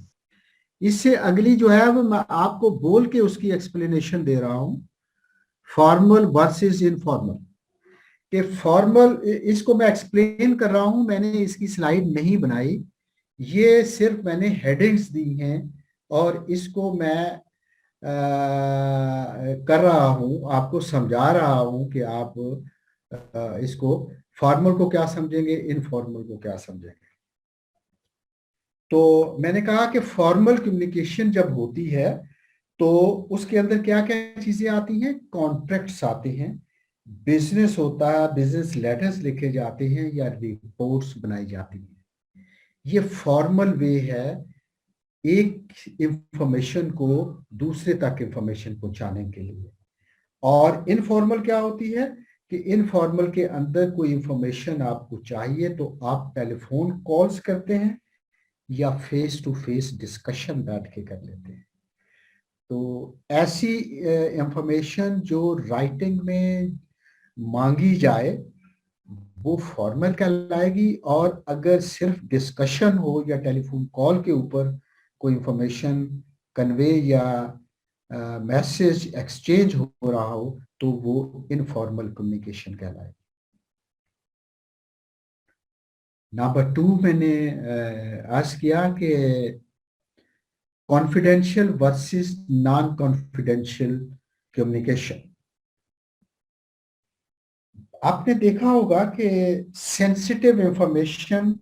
इससे अगली जो है वो मैं आपको बोल के उसकी एक्सप्लेनेशन दे रहा हूं. फॉर्मल वर्सेस इनफॉर्मल के फॉर्मल इसको मैं एक्सप्लेन कर रहा हूं. मैंने इसकी स्लाइड नहीं बनाई. ये सिर्फ मैंने हेडिंग्स दी हैं और इसको मैं कर रहा हूं, आपको समझा रहा हूं कि आप इसको फॉर्मल को क्या समझेंगे, इनफॉर्मल को क्या समझेंगे. तो मैंने कहा कि फॉर्मल कम्युनिकेशन जब होती है तो उसके अंदर क्या क्या चीजें आती हैं. कॉन्ट्रैक्ट्स आते हैं, बिजनेस होता है, बिजनेस लेटर्स लिखे जाते हैं या रिपोर्ट्स बनाई जाती हैं. ये फॉर्मल वे है एक इंफॉर्मेशन को दूसरे तक इंफॉर्मेशन पहुंचाने के लिए. और इनफॉर्मल क्या होती है कि इनफॉर्मल के अंदर कोई इंफॉर्मेशन आपको चाहिए तो आप टेलीफोन कॉल्स करते हैं या फेस टू फेस डिस्कशन बैठ के कर लेते हैं. तो ऐसी इंफॉर्मेशन जो राइटिंग में मांगी जाए वो फॉर्मल कहलाएगी. और अगर सिर्फ डिस्कशन हो या टेलीफोन कॉल के ऊपर कोई इंफॉर्मेशन कन्वे या मैसेज एक्सचेंज हो रहा हो तो वो इनफॉर्मल कम्युनिकेशन कहलाएगी. नंबर 2 मैंने अर्ज किया कि confidential versus non confidential communication. आपने देखा होगा कि sensitive information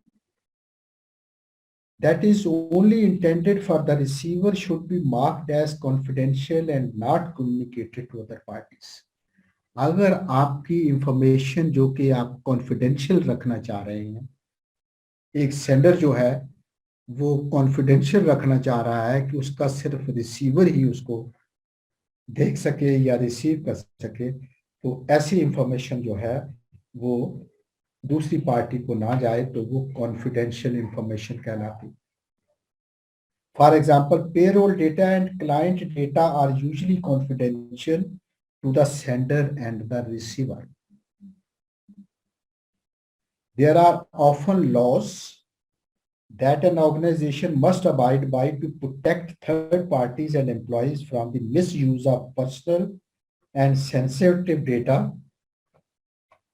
that is only intended for the receiver should be marked as confidential and not communicated to other parties. अगर आपकी इंफॉर्मेशन जो कि आप कॉन्फिडेंशियल रखना चाह रहे हैं, एक सेंडर जो है वो कॉन्फिडेंशियल रखना चाह रहा है कि उसका सिर्फ रिसीवर ही उसको देख सके या रिसीव कर सके, तो ऐसी इंफॉर्मेशन जो है वो दूसरी पार्टी को ना जाए तो वो कॉन्फिडेंशियल इंफॉर्मेशन कहलाती. For example, payroll data and client data are usually confidential to the sender and the receiver. There are often laws that an organization must abide by to protect third parties and employees from the misuse of personal and sensitive data.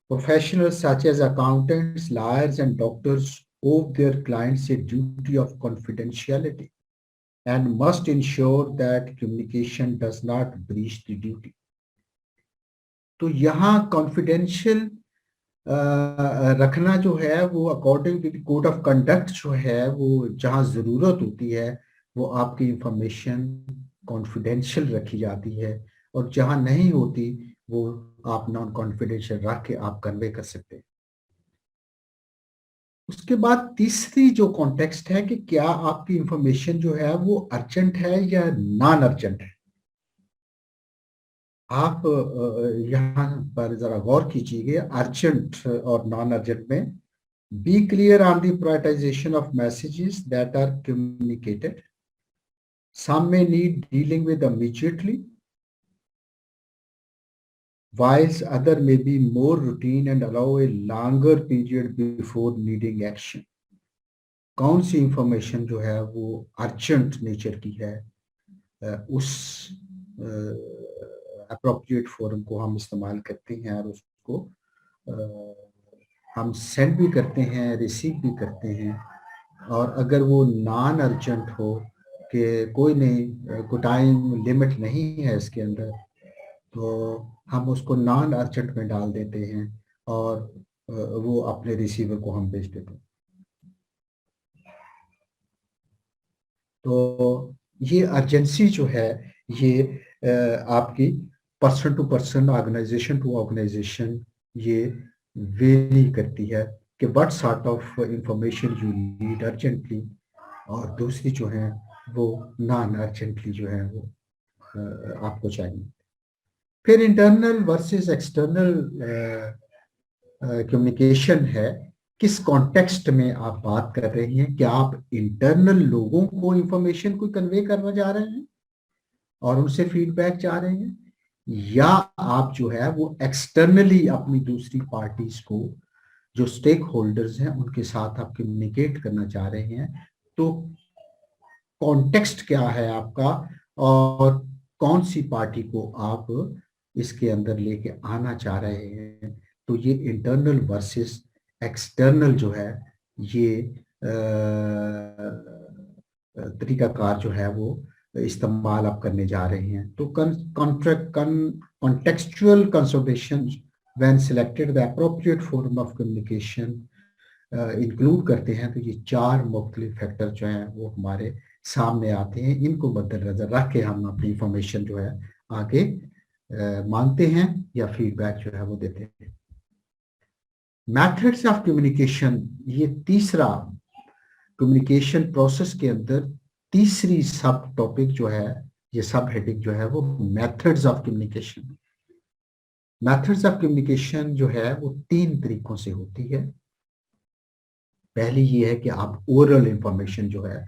Professionals such as accountants, lawyers, and doctors owe their clients a duty of confidentiality and must ensure that communication does not breach the duty. तो यहाँ confidential रखना जो है वो according to the code of conduct जो है वो जहाँ ज़रूरत होती है वो आपकी इंफॉर्मेशन कॉन्फिडेंशियल रखी जाती है, और जहाँ नहीं होती वो आप नॉन कॉन्फिडेंशियल रख के आप कन्वे कर सकते हैं। उसके बाद तीसरी जो कॉन्टेक्स्ट है कि क्या आपकी इंफॉर्मेशन जो है वो अर्जेंट है या नॉन अर्जेंट है। आप यहाँ पर जरा गौर कीजिएगा अर्जेंट और नॉन अर्जेंट में। Be clear on the prioritization of messages that are communicated, some may need dealing with immediately, whilst other may be more routine and allow a longer period before needing action। कौन सी information जो है वो urgent nature की है, उस appropriate forum को हम इस्तेमाल करते हैं और उसको हम सेंड भी करते हैं, रिसीव भी करते हैं। और अगर वो नॉन अर्जेंट हो कि कोई नहीं, कोई टाइम लिमिट नहीं है इसके अंदर, तो हम उसको नॉन अर्जेंट में डाल देते हैं और वो अपने रिसीवर को हम भेज देते हैं। तो ये अर्जेंसी जो है ये आपकी person to person, organization to organization ये वेरी करती है कि what sort of information you need urgently, और दूसरी जो है वो नॉन अर्जेंटली जो है वो आपको चाहिए। फिर इंटरनल वर्सेस एक्सटर्नल कम्युनिकेशन है, किस कॉन्टेक्स्ट में आप बात कर रहे हैं। क्या आप इंटरनल लोगों को इंफॉर्मेशन को कन्वे करना चाह रहे हैं और उनसे फीडबैक चाह रहे हैं, या आप जो है वो एक्सटर्नली अपनी दूसरी पार्टीज को, जो स्टेक होल्डर्स हैं, उनके साथ आप कम्युनिकेट करना चाह रहे हैं। तो कॉन्टेक्स्ट क्या है आपका और कौन सी पार्टी को आप इसके अंदर लेके आना चाह रहे हैं। तो ये इंटरनल वर्सेस एक्सटर्नल जो है ये तरीकाकार जो है वो इस्तेमाल आप करने जा रहे हैं। तो contextual consultation when selected the appropriate form of communication include करते हैं। तो ये 4 मुख्तलिफ फैक्टर जो हैं वो हमारे सामने आते हैं, इनको मद्देनजर रख के हम अपनी इंफॉर्मेशन जो है आगे मानते हैं या फीडबैक जो है वो देते हैं। मेथड्स ऑफ कम्युनिकेशन, ये तीसरा कम्युनिकेशन प्रोसेस के अंदर तीसरी सब टॉपिक जो है, ये सब हेडिंग जो है वो methods of communication. Methods of communication जो है वो 3 तरीकों से होती है। पहली ये है कि आप ओरल इंफॉर्मेशन जो है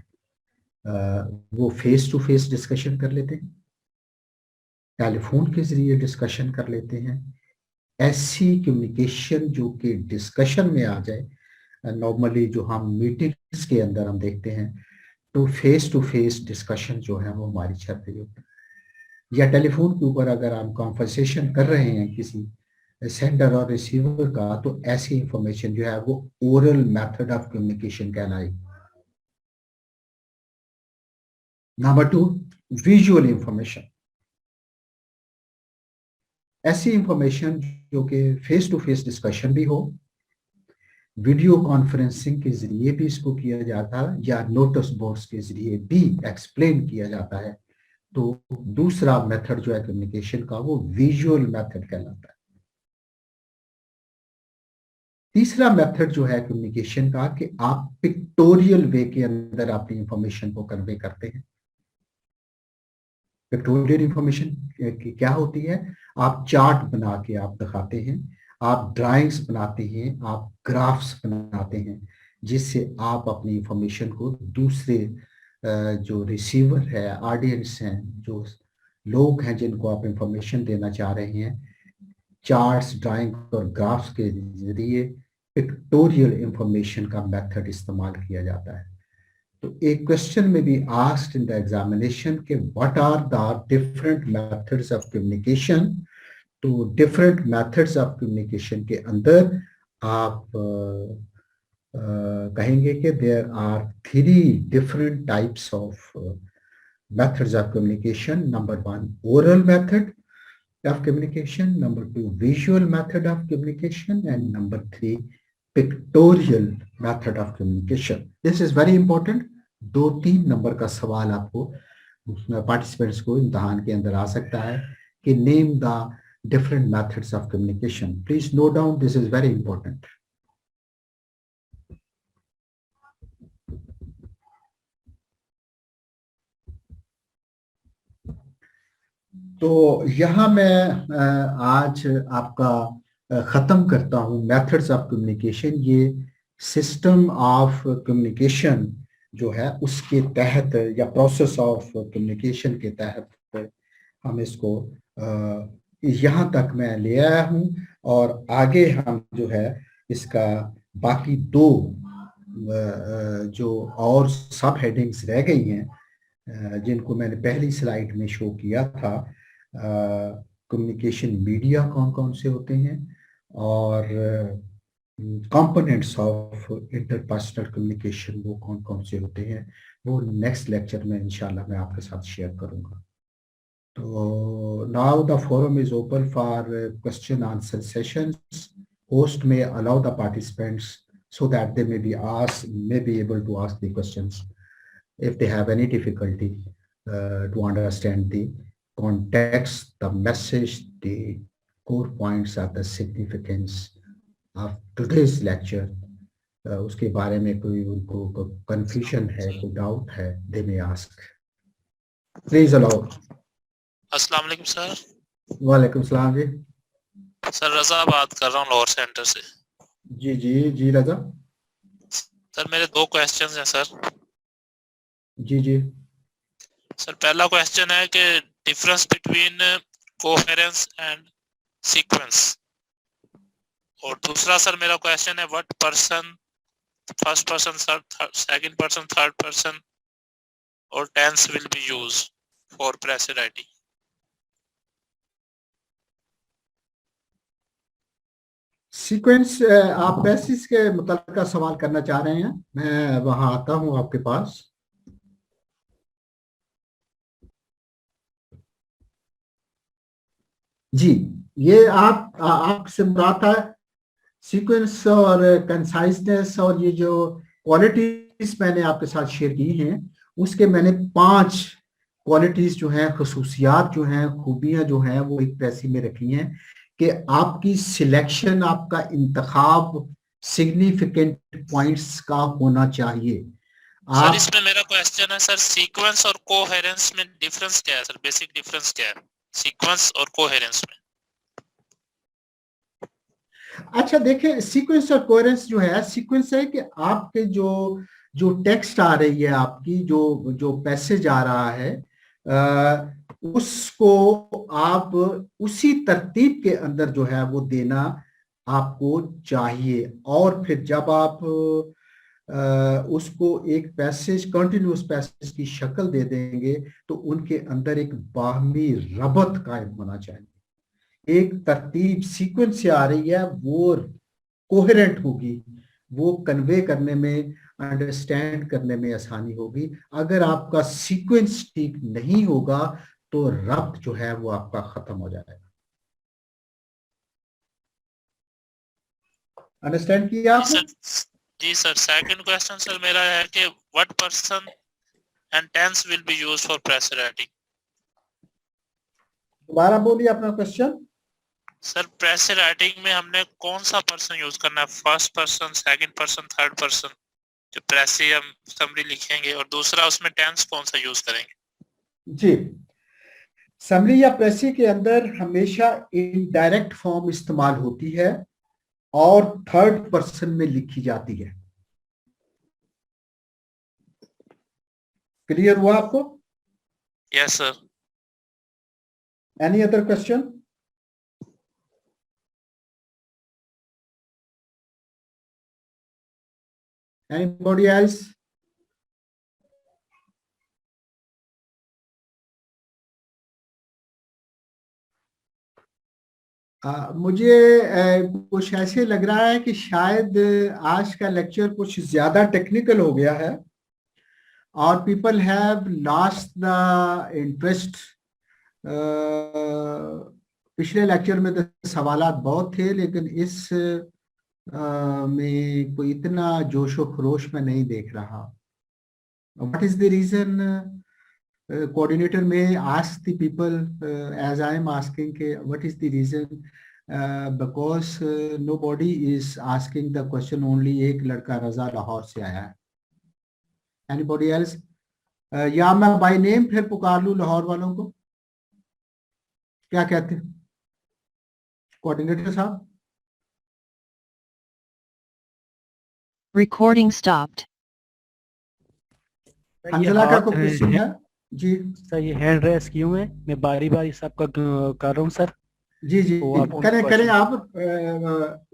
वो फेस टू फेस डिस्कशन कर लेते हैं, टेलीफोन के जरिए डिस्कशन कर लेते हैं। ऐसी कम्युनिकेशन जो कि डिस्कशन में आ जाए, नॉर्मली जो हम मीटिंग्स के अंदर हम देखते हैं, तो फेस टू फेस डिस्कशन जो है वो हमारी चल रही होती है। या टेलीफोन के ऊपर अगर हम कॉन्वर्सेशन कर रहे हैं किसी सेंडर और रिसीवर का, तो ऐसी इंफॉर्मेशन जो है वो ओरल मेथड ऑफ कम्युनिकेशन कहलाएगी। Number 2, visual information. ऐसी इंफॉर्मेशन जो कि फेस टू फेस डिस्कशन भी हो, वीडियो कॉन्फ्रेंसिंग के जरिए भी इसको किया जाता है, या नोटिस बोर्ड्स के जरिए भी एक्सप्लेन किया जाता है। तो दूसरा मेथड जो है कम्युनिकेशन का वो विजुअल मेथड कहलाता है। तीसरा मेथड जो है कम्युनिकेशन का कि आप पिक्टोरियल वे के अंदर अपनी इंफॉर्मेशन को कन्वे करते हैं। पिक्टोरियल इंफॉर्मेशन क्या होती है, आप चार्ट बना के आप दिखाते हैं, आप ड्राइंग्स बनाते हैं, आप ग्राफ्स बनाते हैं, जिससे आप अपनी इंफॉर्मेशन को दूसरे जो रिसीवर है, ऑडियंस हैं, जो लोग हैं जिनको आप इंफॉर्मेशन देना चाह रहे हैं, चार्ट्स, ड्राइंग और ग्राफ्स के जरिए पिक्टोरियल इंफॉर्मेशन का मेथड इस्तेमाल किया जाता है। तो एक क्वेश्चन में भी आस्क्ड इन द एग्जामिनेशन के what are the different methods of communication. तो डिफरेंट मेथड्स ऑफ कम्युनिकेशन के अंदर आप कहेंगे कि there are 3 different types of methods of communication. Number 1 oral method, of communication, number 2 visual method of communication, and number 3 pictorial method of communication. This is very important. 2-3 number का सवाल आपको participants को इम्तिहान के अंदर आ सकता है कि name the different methods of communication. Please note down, this is very important. तो यहाँ मैं आज आपका ख़त्म करता हूँ मेथड्स ऑफ कम्युनिकेशन. ये सिस्टम ऑफ कम्युनिकेशन जो है उसके तहत या प्रोसेस ऑफ कम्युनिकेशन के तहत हम इसको यहाँ तक मैं ले आया हूँ, और आगे हम जो है इसका बाकी 2 जो और सब हेडिंग्स रह गई हैं जिनको मैंने पहली स्लाइड में शो किया था. कम्युनिकेशन मीडिया कौन कौन से होते हैं और कंपोनेंट्स ऑफ इंटरपर्सनल कम्युनिकेशन वो कौन कौन से होते हैं, वो नेक्स्ट लेक्चर में इंशाल्लाह मैं आपके साथ शेयर करूंगा. तो now the forum is open for question answer sessions. Host may allow the participants so that they may be able to ask the questions if they have any difficulty to understand the context, the message, the core points of the significance of today's lecture. उसके बारे में कोई उनको confusion है, कोई doubt है, they may ask. Please allow. अस्सलाम वालेकुम सर. वालेकुम सलाम जी. सर रजा बात कर रहा हूँ लाहौर सेंटर से. जी जी जी रजा. सर मेरे 2 क्वेश्चंस हैं सर. जी जी. सर पहला क्वेश्चन है कि difference between coherence and sequence, और दूसरा सर मेरा क्वेश्चन है what person, first person, second person, third person और tense will be used for press writing. Sequence आप बेसिस के मुताल्लिक का सवाल करना चाह रहे हैं. मैं वहां आता हूं आपके पास. जी, ये आपसे मुराद है सीक्वेंस और कंसाइजनेस, और ये जो क्वालिटीज मैंने आपके साथ शेयर की हैं उसके मैंने 5 क्वालिटीज जो हैं, खसूसियात जो हैं, खूबियां जो हैं वो एक पैसे में रखी हैं कि आपकी सिलेक्शन, आपका इंतखाब सिग्निफिकेंट पॉइंट्स का होना चाहिए. सर इसमें मेरा क्वेश्चन है सर, सीक्वेंस और कोहेरेंस में डिफरेंस क्या है सर? बेसिक डिफरेंस क्या है सीक्वेंस और कोहेरेंस में? अच्छा देखें, सीक्वेंस और कोहेरेंस जो है, सीक्वेंस है कि आपके जो टेक्स्ट आ रही है, आपकी जो पैसेज आ रहा है, उसको आप उसी तरतीब के अंदर जो है वो देना आपको चाहिए. और फिर जब आप उसको एक पैसेज, कंटिन्यूअस पैसेज की शक्ल दे देंगे तो उनके अंदर एक बाहमी रबत कायम होना चाहिए. एक तरतीब सीक्वेंस से आ रही है वो कोहेरेंट होगी, वो कन्वे करने में, अंडरस्टैंड करने में आसानी होगी. अगर आपका सीक्वेंस ठीक नहीं होगा तो रब्त जो है वो आपका खत्म हो जाएगा. अंडरस्टैंड किया आपने? जी सर. सेकंड क्वेश्चन सर मेरा है कि what person and tense will be used for press writing. दोबारा बोलिए अपना क्वेश्चन. सर प्रेस राइटिंग में हमने कौन सा पर्सन यूज करना है? First person, second person, third person, जो प्रेस हम समरी लिखेंगे, और दूसरा उसमें टेंस कौन सा यूज करेंगे? जी, समरी या प्रेसी के अंदर हमेशा इनडायरेक्ट फॉर्म इस्तेमाल होती है और थर्ड पर्सन में लिखी जाती है. क्लियर हुआ आपको? Yes sir. Any other question? Anybody else? मुझे कुछ ऐसे लग रहा है कि शायद आज का लेक्चर कुछ ज्यादा टेक्निकल हो गया है और people have lost the interest. पिछले लेक्चर में तो सवालात बहुत थे, लेकिन इस में कोई इतना जोशो खरोश में नहीं देख रहा. What is the reason? Coordinator may ask the people, as I am asking, what is the reason? Because nobody is asking the question. Only एक लड़का रजा लाहौर से आया है. Anybody else? या मैं by name फिर पुकार लूं लाहौर वालों को? क्या कहते हैं कोऑर्डिनेटर साहब? Recording stopped. सर, ये हंसला का हाथ कोई क्वेश्चन है? जी सर, ये हैंड रेस क्यों है? मैं बारी बारी सबका कर रहा हूँ सर. जी जी तो आप करें question- आप.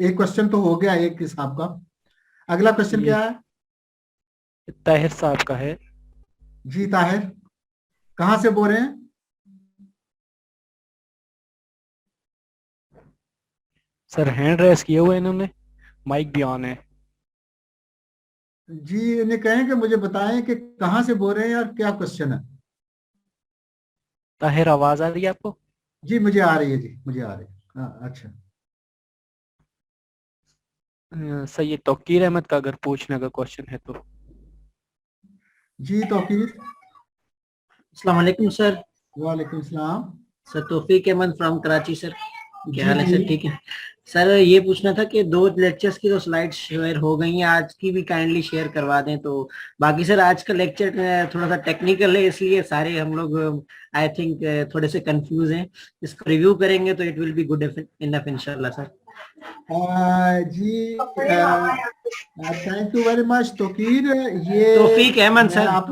एक क्वेश्चन तो हो गया एक हिसाब का. अगला क्वेश्चन ये- क्या है? ताहिर साहब का है. जी ताहिर, कहाँ से बोल रहे हैं? सर हैंड रेस किए हुए इन्होंने, माइक भी ऑन है. जी इन्हें कहें कि मुझे बताएं कि कहाँ से बोल रहे हैं और क्या क्वेश्चन है. ताहिर, आवाज आ रही है आपको? जी मुझे आ रही है, जी मुझे आ रही है. हाँ अच्छा. सर, ये तौकीर अहमद का अगर पूछने का क्वेश्चन है तो. जी तौकीर. अस्सलाम वालेकुम सर. वालेकुम सलाम. Sir Taufiq Ahmed from Karachi sir. जी, क्या हाल है जी. सर? ठीक है सर. ये पूछना था कि 2 लेक्चर्स की तो स्लाइड शेयर हो गई हैं, आज की भी काइंडली शेयर करवा दें. तो बाकी सर आज का लेक्चर थोड़ा सा टेक्निकल है, इसलिए सारे हम लोग आई थिंक थोड़े से कंफ्यूज हैं. इसको रिव्यू करेंगे तो it will be good enough इंशाल्लाह सर. जी thank you very much Tauqeer. ये तौफीक अहमद मैं सर. आप-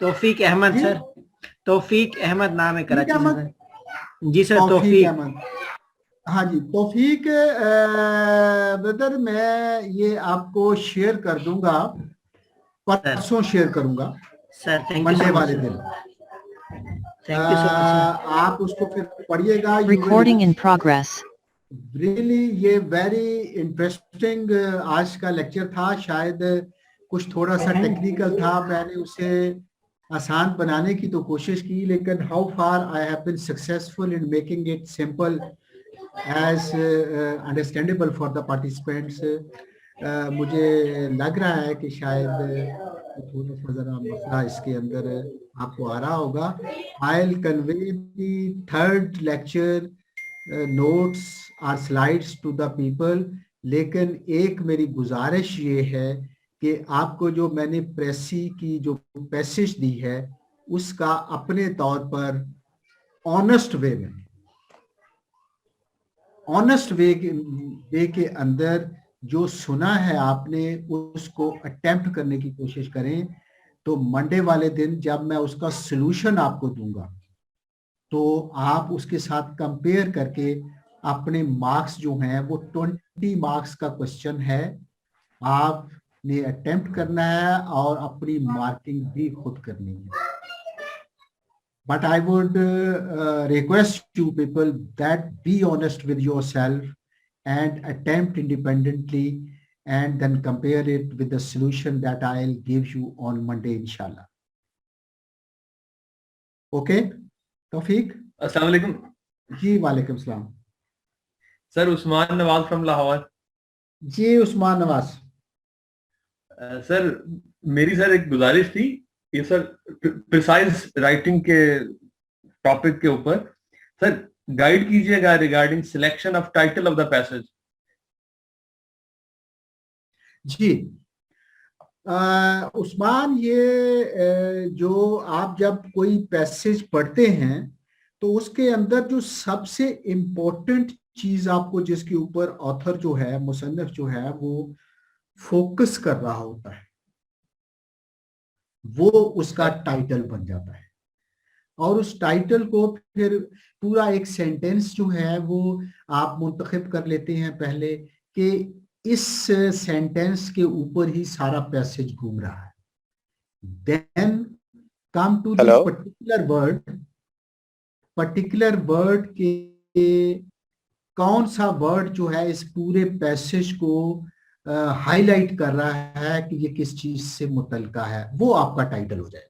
तौफीक अहमद जी? सर. तौफीक अहमद नाम है कराची अहमद? से सर. जी सर तौफीक तौफीक. अहमद. हाँ जी तौफीक ब्रदर, मैं ये आपको शेयर कर दूंगा, परसों शेयर करूंगा, sir thank you Monday so वाले मच. दिन. Thank you so much. आप उसको फिर पढ़िएगा. Recording in progress. रियली ये वेरी इंटरेस्टिंग आज का लेक्चर था. शायद कुछ थोड़ा सा टेक्निकल था, मैंने उसे आसान बनाने की तो कोशिश की, लेकिन how far I have been successful in making it simple as understandable for the participants. मुझे लग रहा है कि शायद थोड़ा सा जरा मसला इसके अंदर आपको आ रहा होगा. I will convey the third lecture notes और स्लाइड्स टू द पीपल. लेकिन एक मेरी गुजारिश ये है कि आपको जो मैंने प्रेसी की जो पैसेज दी है उसका अपने तौर पर ऑनेस्ट वे के अंदर जो सुना है आपने उसको अटेम्प्ट करने की कोशिश करें. तो मंडे वाले दिन जब मैं उसका सलूशन आपको दूंगा तो आप उसके साथ कंपेयर करके अपने मार्क्स जो हैं, वो 20 मार्क्स का क्वेश्चन है, आपने अटेम्प्ट करना है और अपनी मार्किंग भी खुद करनी है. But I would request you people that be honest with yourself and attempt independently and then compare it with the solution that I'll give you on Monday inshallah. Okay Taufiq. अस्सलाम वालेकुम. जी वालेकुम सलाम. Sir Usman Nawaz from Lahore. जी Usman Nawaz. Sir मेरी sir एक गुजारिश थी, ये सर प्रिसाइज राइटिंग के टॉपिक के ऊपर सर गाइड कीजिएगा regarding selection of title of the passage. जी उस्मान, ये जो आप जब कोई पैसेज पढ़ते हैं तो उसके अंदर जो सबसे इम्पोर्टेंट चीज आपको जिसके ऊपर ऑथर जो है, मुसन्निफ जो है, वो फोकस कर रहा होता है, वो उसका टाइटल बन जाता है. और उस टाइटल को फिर पूरा एक सेंटेंस जो है वो आप मुंतखब कर लेते हैं पहले कि इस सेंटेंस के ऊपर ही सारा पैसेज घूम रहा है. Then come to the particular word के कौन सा वर्ड जो है इस पूरे पैसेज को हाईलाइट कर रहा है कि ये किस चीज से मुतल्लिका है, वो आपका टाइटल हो जाएगा.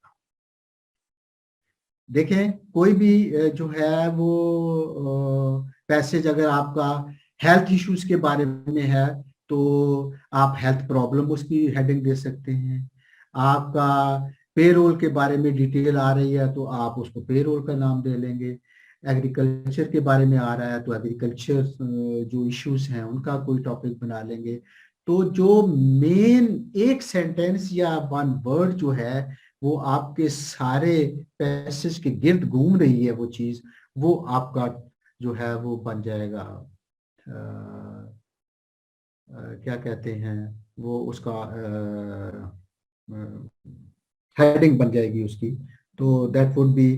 देखें कोई भी जो है वो पैसेज अगर आपका हेल्थ इश्यूज के बारे में है तो आप हेल्थ प्रॉब्लम उसकी हेडिंग दे सकते हैं। आपका पेरोल के बारे में डिटेल आ रही है तो आप उसको पेरोल का नाम दे लेंगे। एग्रीकल्चर के बारे में आ रहा है तो एग्रीकल्चर जो इश्यूज हैं उनका कोई टॉपिक बना लेंगे। तो जो मेन एक सेंटेंस या वन वर्ड जो है वो आपके सारे पैसेज के गिर्द घूम रही है वो चीज, वो आपका जो है वो बन जाएगा क्या कहते हैं वो उसका हेडिंग बन जाएगी उसकी। तो that would be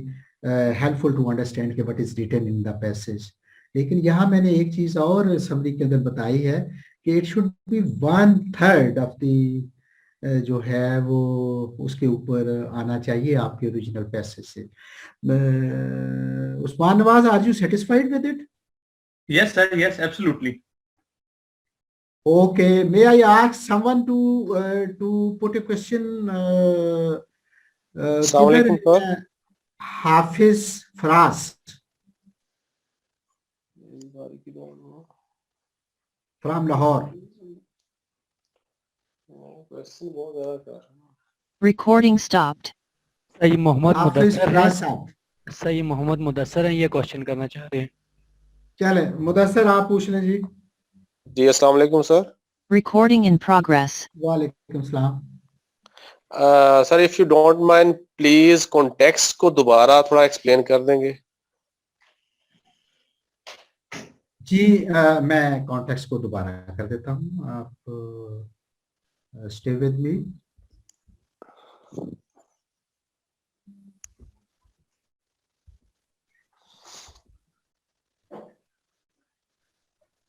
helpful to understand कि what is written in the passage. लेकिन यहाँ मैंने एक चीज और समरी के अंदर बताई है कि it should be 1/3 of the जो है वो उसके ऊपर आना चाहिए आपके ओरिजिनल पैसेज से। Usman Nawaz, are you satisfied with it? Yes, sir. Yes, absolutely. Okay, may I ask someone to put a question? Assalamualaikum, किधर sir. Hafiz Faraz from Lahore. Recording stopped. सही मोहम्मद हाफिज मुदस्सर फराज है, साहब, सही मोहम्मद मुदस्सर है, ये क्वेश्चन करना चाह रहे हैं। चले मुदस्सर आप पूछ लें जी। जी अस्सलाम वालेकुम सर। Recording in progress. वालेकुम सलाम। Sir if you don't mind please context को दोबारा थोड़ा एक्सप्लेन कर देंगे। जी मैं कॉन्टेक्स्ट को दोबारा कर देता हूँ, आप स्टे विद मी।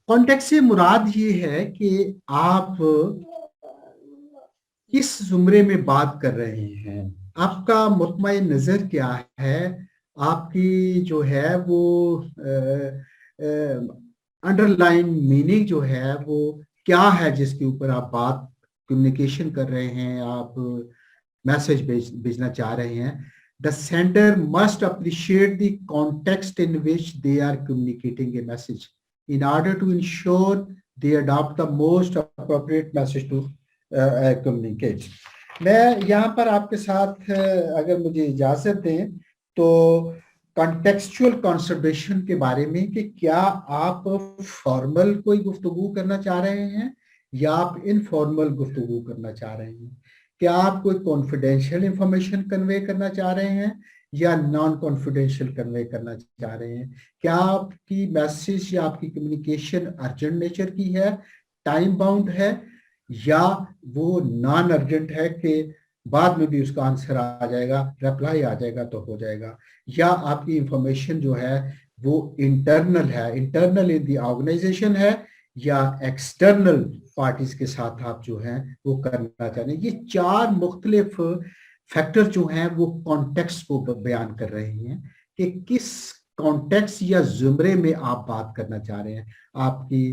कॉन्टेक्स्ट से मुराद ये है कि आप किस जुमरे में बात कर रहे हैं, आपका मुतमई नजर क्या है, आपकी जो है वो अंडरलाइन मीनिंग जो है वो क्या है जिसके ऊपर आप बात कम्युनिकेशन कर रहे हैं, आप मैसेज भेजना चाह रहे हैं। The sender must appreciate the context in which they are communicating a message in order to ensure they adopt the most appropriate message to communicate. मैं यहाँ पर आपके साथ अगर मुझे इजाजत दें तो कॉन्टेक्सचुअल कंसर्वेशन के बारे में कि क्या आप फॉर्मल कोई गुफ्तगू करना चाह रहे हैं या आप इनफॉर्मल गुफ्तगू करना चाह रहे हैं, क्या आप कोई कॉन्फिडेंशियल इंफॉर्मेशन कन्वे करना चाह रहे हैं या नॉन कॉन्फिडेंशियल कन्वे करना चाह रहे हैं, क्या आपकी मैसेज या आपकी कम्युनिकेशन अर्जेंट नेचर की है, टाइम बाउंड है, या वो नॉन अर्जेंट है कि बाद में भी उसका आंसर आ जाएगा, रिप्लाई आ जाएगा तो हो जाएगा, या आपकी इंफॉर्मेशन जो है वो इंटरनल है, इंटरनल इन दी ऑर्गेनाइजेशन है, या एक्सटर्नल पार्टीज के साथ आप जो हैं वो करना चाह रहे हैं। ये चार मुख्तलिफ फैक्टर जो हैं वो कॉन्टेक्स्ट को बयान कर रहे हैं कि किस कॉन्टेक्स्ट या जुमरे में आप बात करना चाह रहे हैं। आपकी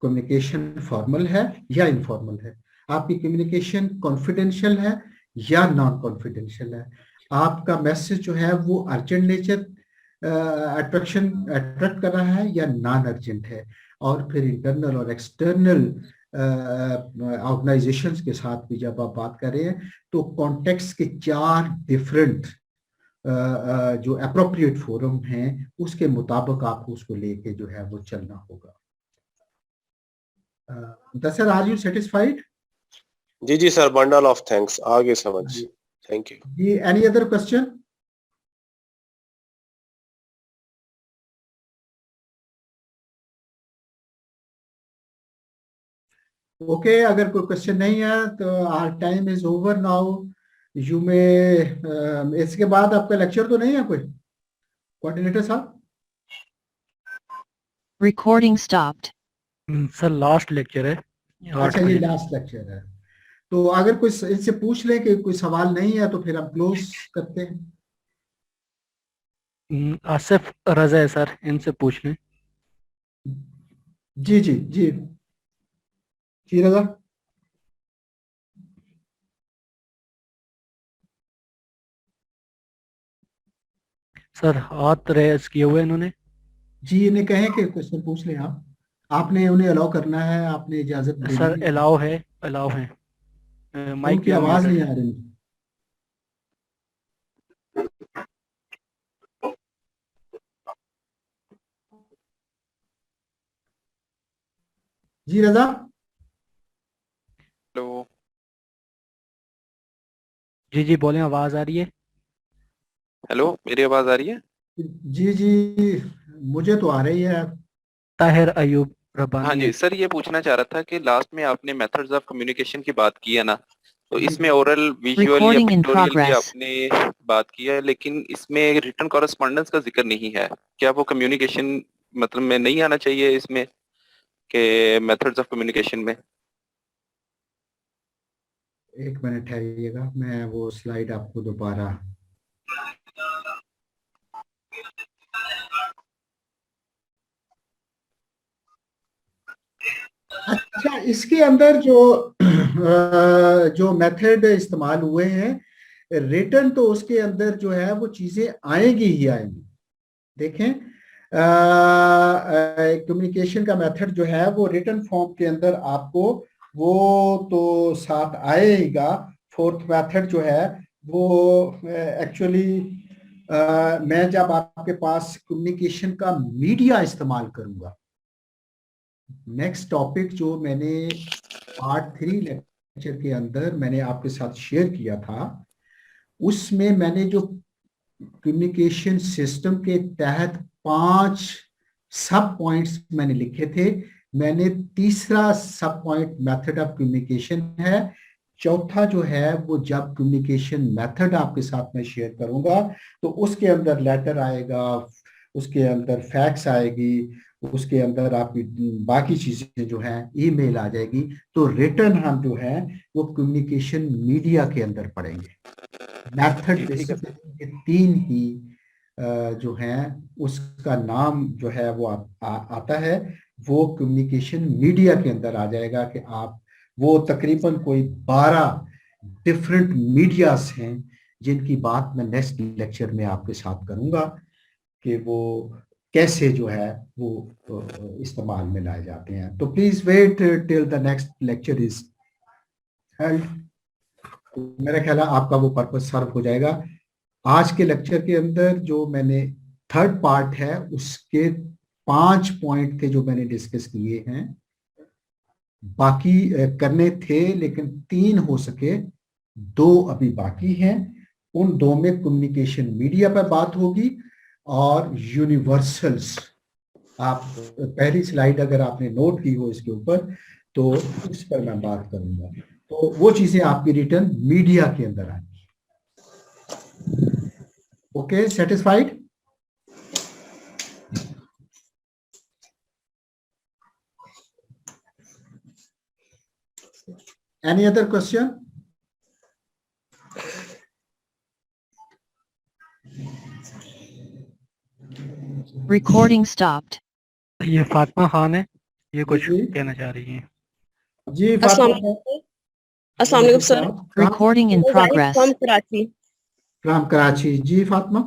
कम्युनिकेशन फॉर्मल है या इनफॉर्मल है, आपकी कम्युनिकेशन कॉन्फिडेंशियल है या नॉन कॉन्फिडेंशियल है, आपका मैसेज जो है वो अर्जेंट नेचर अट्रैक्ट कर रहा है या नॉन अर्जेंट है, और फिर इंटरनल और एक्सटर्नल ऑर्गेनाइजेशंस के साथ भी जब आप बात कर रहे हैं तो कॉन्टेक्स्ट के चार डिफरेंट जो अप्रोप्रिएट फोरम हैं उसके मुताबिक आपको उसको लेके जो है वो चलना होगा। Sir are you satisfied? जी जी सर, बंडल ऑफ थैंक्स, आगे समझ। थैंक यू जी। Any other question? ओके, अगर कोई क्वेश्चन नहीं है तो our time is over now. यू में इसके बाद आपका लेक्चर तो नहीं है कोई, कोऑर्डिनेटर साहब? Recording stopped. Sir last lecture है। अच्छा, ये लास्ट लेक्चर है, तो अगर कोई इनसे पूछ ले कि कोई सवाल नहीं है तो फिर हम क्लोज करते हैं। आसिफ रजा है सर, इनसे पूछ लें। जी जी जी जी रजा। सर हाथ रेस किए हुए इन्होंने। जी इन्हें कहें कि क्वेश्चन पूछ लें आप, आपने उन्हें अलाउ करना है, आपने इजाजत देनी सर है। अलाउ है माइक उनकी भी आवाज unmuted नहीं है। आ रही। जी रजा। हेलो। जी जी बोलें, आवाज आ रही है। हेलो, मेरी आवाज आ रही है? जी जी मुझे तो आ रही है। ताहिर अयूब हाँ रब्बानी जी है। सर, ये पूछना चाह रहा था कि लास्ट में आपने मेथड्स ऑफ कम्युनिकेशन की बात की है ना, तो जी इसमें जी ओरल, विजुअल या Recording in पिक्टोरियल की progress. आपने बात की है, लेकिन इसमें रिटन कॉरेस्पॉन्डेंस का जिक्र नहीं है। क्या वो कम्युनिकेशन मतलब में नहीं आना चाहिए इसमें के मेथड्स ऑफ कम्युनिकेशन में? एक मिनट ठहरिएगा, मैं वो स्लाइड आपको दोबारा। अच्छा, इसके अंदर जो जो मेथड इस्तेमाल हुए हैं, रिटर्न तो उसके अंदर जो है वो चीजें आएंगी ही आएंगी। देखें, कम्युनिकेशन का मेथड जो है वो रिटर्न फॉर्म के अंदर आपको वो तो साथ आएगा। फोर्थ मेथड जो है वो एक्चुअली मैं जब आपके पास कम्युनिकेशन का मीडिया इस्तेमाल करूंगा, नेक्स्ट टॉपिक जो मैंने पार्ट 3 लेक्चर के अंदर मैंने आपके साथ शेयर किया था, उसमें मैंने जो कम्युनिकेशन सिस्टम के तहत 5 सब पॉइंट्स मैंने लिखे थे, मैंने तीसरा सब पॉइंट मेथड ऑफ कम्युनिकेशन है। चौथा जो है वो जब कम्युनिकेशन मेथड आपके साथ में शेयर करूंगा तो उसके अंदर लेटर आएगा, उसके अंदर फैक्स आएगी, उसके अंदर आपकी बाकी चीजें जो हैं ईमेल आ जाएगी। तो रिटर्न हम जो है वो कम्युनिकेशन मीडिया के अंदर पढ़ेंगे। मेथड ठीक है बेसिकली ये 3 ही जो हैं उसका नाम जो है वो आता है, वो कम्युनिकेशन मीडिया के अंदर आ जाएगा कि आप वो तकरीबन कोई 12 डिफरेंट मीडियाज हैं जिनकी बात मैं नेक्स्ट लेक्चर में आपके साथ करूंगा कि वो कैसे जो है वो इस्तेमाल में लाए जाते हैं। तो please wait till the next lecture is held. मेरा ख्याल है आपका वो पर्पस सर्व हो जाएगा। आज के लेक्चर के अंदर जो मैंने थर्ड पार्ट है उसके 5 पॉइंट थे जो मैंने डिस्कस किए हैं, बाकी करने थे लेकिन 3 हो सके, 2 अभी बाकी हैं। उन 2 में कम्युनिकेशन मीडिया पर बात होगी और यूनिवर्सल्स। आप पहली स्लाइड अगर आपने नोट की हो इसके ऊपर तो उस पर मैं बात करूंगा, तो वो चीजें आपकी रिटर्न मीडिया के अंदर आएंगी। Okay, satisfied? Any other question? Recording stopped. ये फातिमा खान है, ये कुछ जी कहना चाह रही हैं। जी फातिमा, अस्सलाम वालेकुम sir. Recording in progress. From Karachi. From Karachi. जी फातिमा।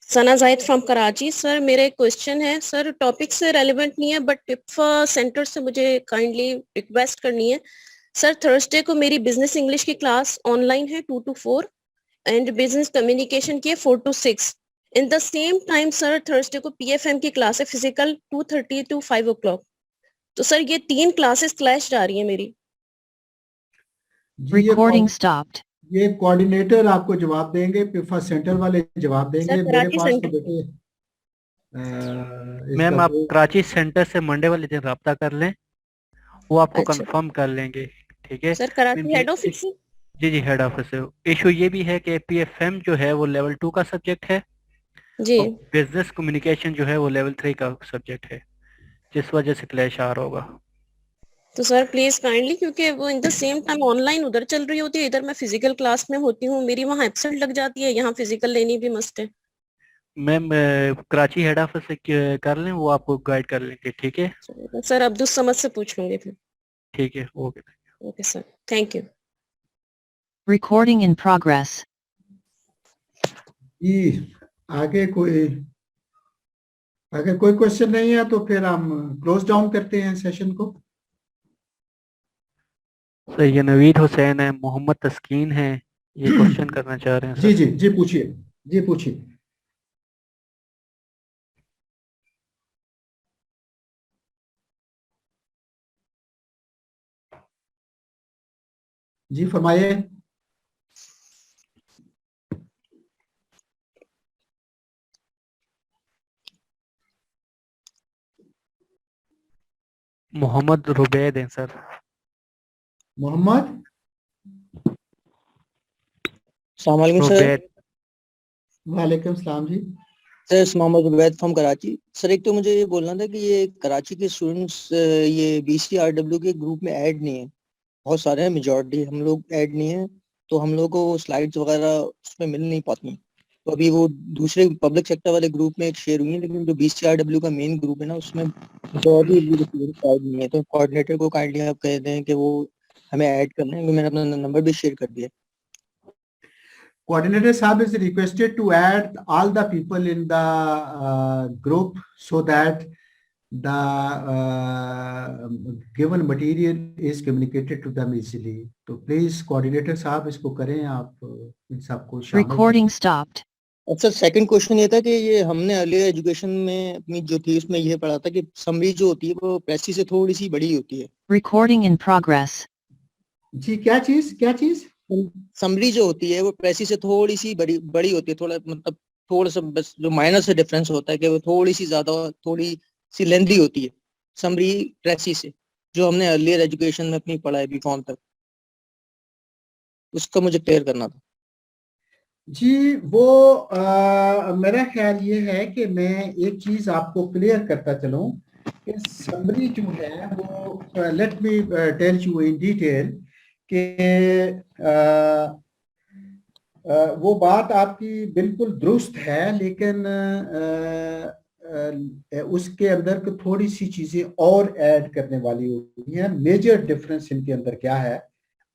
सना जाहिद फ्रॉम कराची। सर मेरा एक क्वेश्चन है, सर टॉपिक से रेलेवेंट नहीं है बट टिप सेंटर से मुझे काइंडली रिक्वेस्ट करनी है। सर थर्सडे को मेरी बिजनेस इंग्लिश की क्लास ऑनलाइन है 2 to 4 एंड बिजनेस कम्युनिकेशन की है 4 to 6। In the same time sir Thursday को पीएफएम की क्लास है फिजिकल 2:30 to 5 o'clock। तो सर ये 3 क्लासेस क्लैश जा रही है मेरी। Recording stopped. ये कोऑर्डिनेटर आपको जवाब देंगे, पिफा सेंटर वाले जवाब देंगे। सर मेरे कराची पास तो सेंटर। बेटे मैम इसका आप कोई कराची सेंटर से मंडे वाले दिन रब्ता कर लें, वो आपको अच्छा कंफर्म कर लेंगे। ठीक है सर, कराची हेड ऑफिस से। जी जी हेड ऑफिस से। इशू ये भी है कि पीएफएम जो है वो लेवल 2 का सब्जेक्ट है जी। और बिजनेस कम्युनिकेशन जो है वो लेवल 3 का सब्जेक्ट है, जिस वजह से क्लैश आ रहा होगा। तो सर प्लीज काइंडली, क्योंकि वो in the same time online उधर चल रही होती है, इधर मैं फिजिकल क्लास में होती हूँ, मेरी वहाँ एब्सेंट लग जाती है, यहाँ फिजिकल लेनी भी मस्ट है। मैम कराची हेड ऑफिस से कर लें, वो आपको गाइड कर लेंगे। ठीक है सर अब्दुल समद से पूछ लूंगी फिर। ठीक है, okay. Okay sir, thank you. Recording in progress. ये आगे कोई अगर कोई क्वेश्चन नहीं है तो फिर हम क्लोज डाउन करते हैं सेशन को। सर ये नवीद हुसैन है, मोहम्मद तस्कीन है, ये क्वेश्चन करना चाह रहे हैं जी सर। जी जी पूछिए, जी पूछिए। जी फरमाइए। मोहम्मद रुबैद हैं सर। मोहम्मद अस्सलाम वालेकुम सर। रुबैद। वालेकुम सलाम जी। Sir Mohammad Ubaid from Karachi. Sir एक तो मुझे ये बोलना था कि ये कराची के स्टूडेंट्स ये BCRW के ग्रुप में ऐड नहीं है, बहुत सारे हैं, मेजॉरिटी हम लोग ऐड नहीं है, तो हम लोग को स्लाइड्स वगैरह उसमें मिल नहीं पाती। तो अभी वो दूसरे पब्लिक सेक्टर वाले ग्रुप में शेयर हुई है, लेकिन जो BCRW का मेन ग्रुप है ना उसमें मेजॉरिटी स्टूडेंट्स ऐड नहीं है। तो कोऑर्डिनेटर को काइंडली आप कह दें कि वो हमें ऐड करना है, क्योंकि मैंने अपना नंबर भी शेयर कर दिया। Coordinator Sahab is requested to add all the people in the group so that the given material is communicated to them easily. तो please coordinator साहब इसको करें, आप इन सबको शामिल Recording stopped. अच्छा, सेकंड क्वेश्चन ये था कि ये हमने अर्लियर एजुकेशन में अपनी जो थी उसमें ये पढ़ा था कि समरी जो होती है वो प्रेसी से थोड़ी सी बड़ी होती है। Recording in progress. जी क्या चीज समरी जो होती है वो प्रेसी से थोड़ी सी बड़ी होती है, थोड़ा मतलब थोड़ा सा बस जो माइनर से डिफरेंस होता है कि वो थोड़ी सी ज्यादा थोड़ी सी लेंथी होती है समरी प्रेसी से, जो हमने अर्लियर एजुकेशन में अपनी पढ़ा है B.Com तक, उसका मुझे क्लियर करना था। जी वो मेरा ख्याल ये है कि मैं एक चीज आपको क्लियर करता चलूं कि समरी जो है वो let me tell you in detail कि वो बात आपकी बिल्कुल दुरुस्त है, लेकिन उसके अंदर को थोड़ी सी चीजें और ऐड करने वाली होती हैं। मेजर डिफरेंस इनके अंदर क्या है,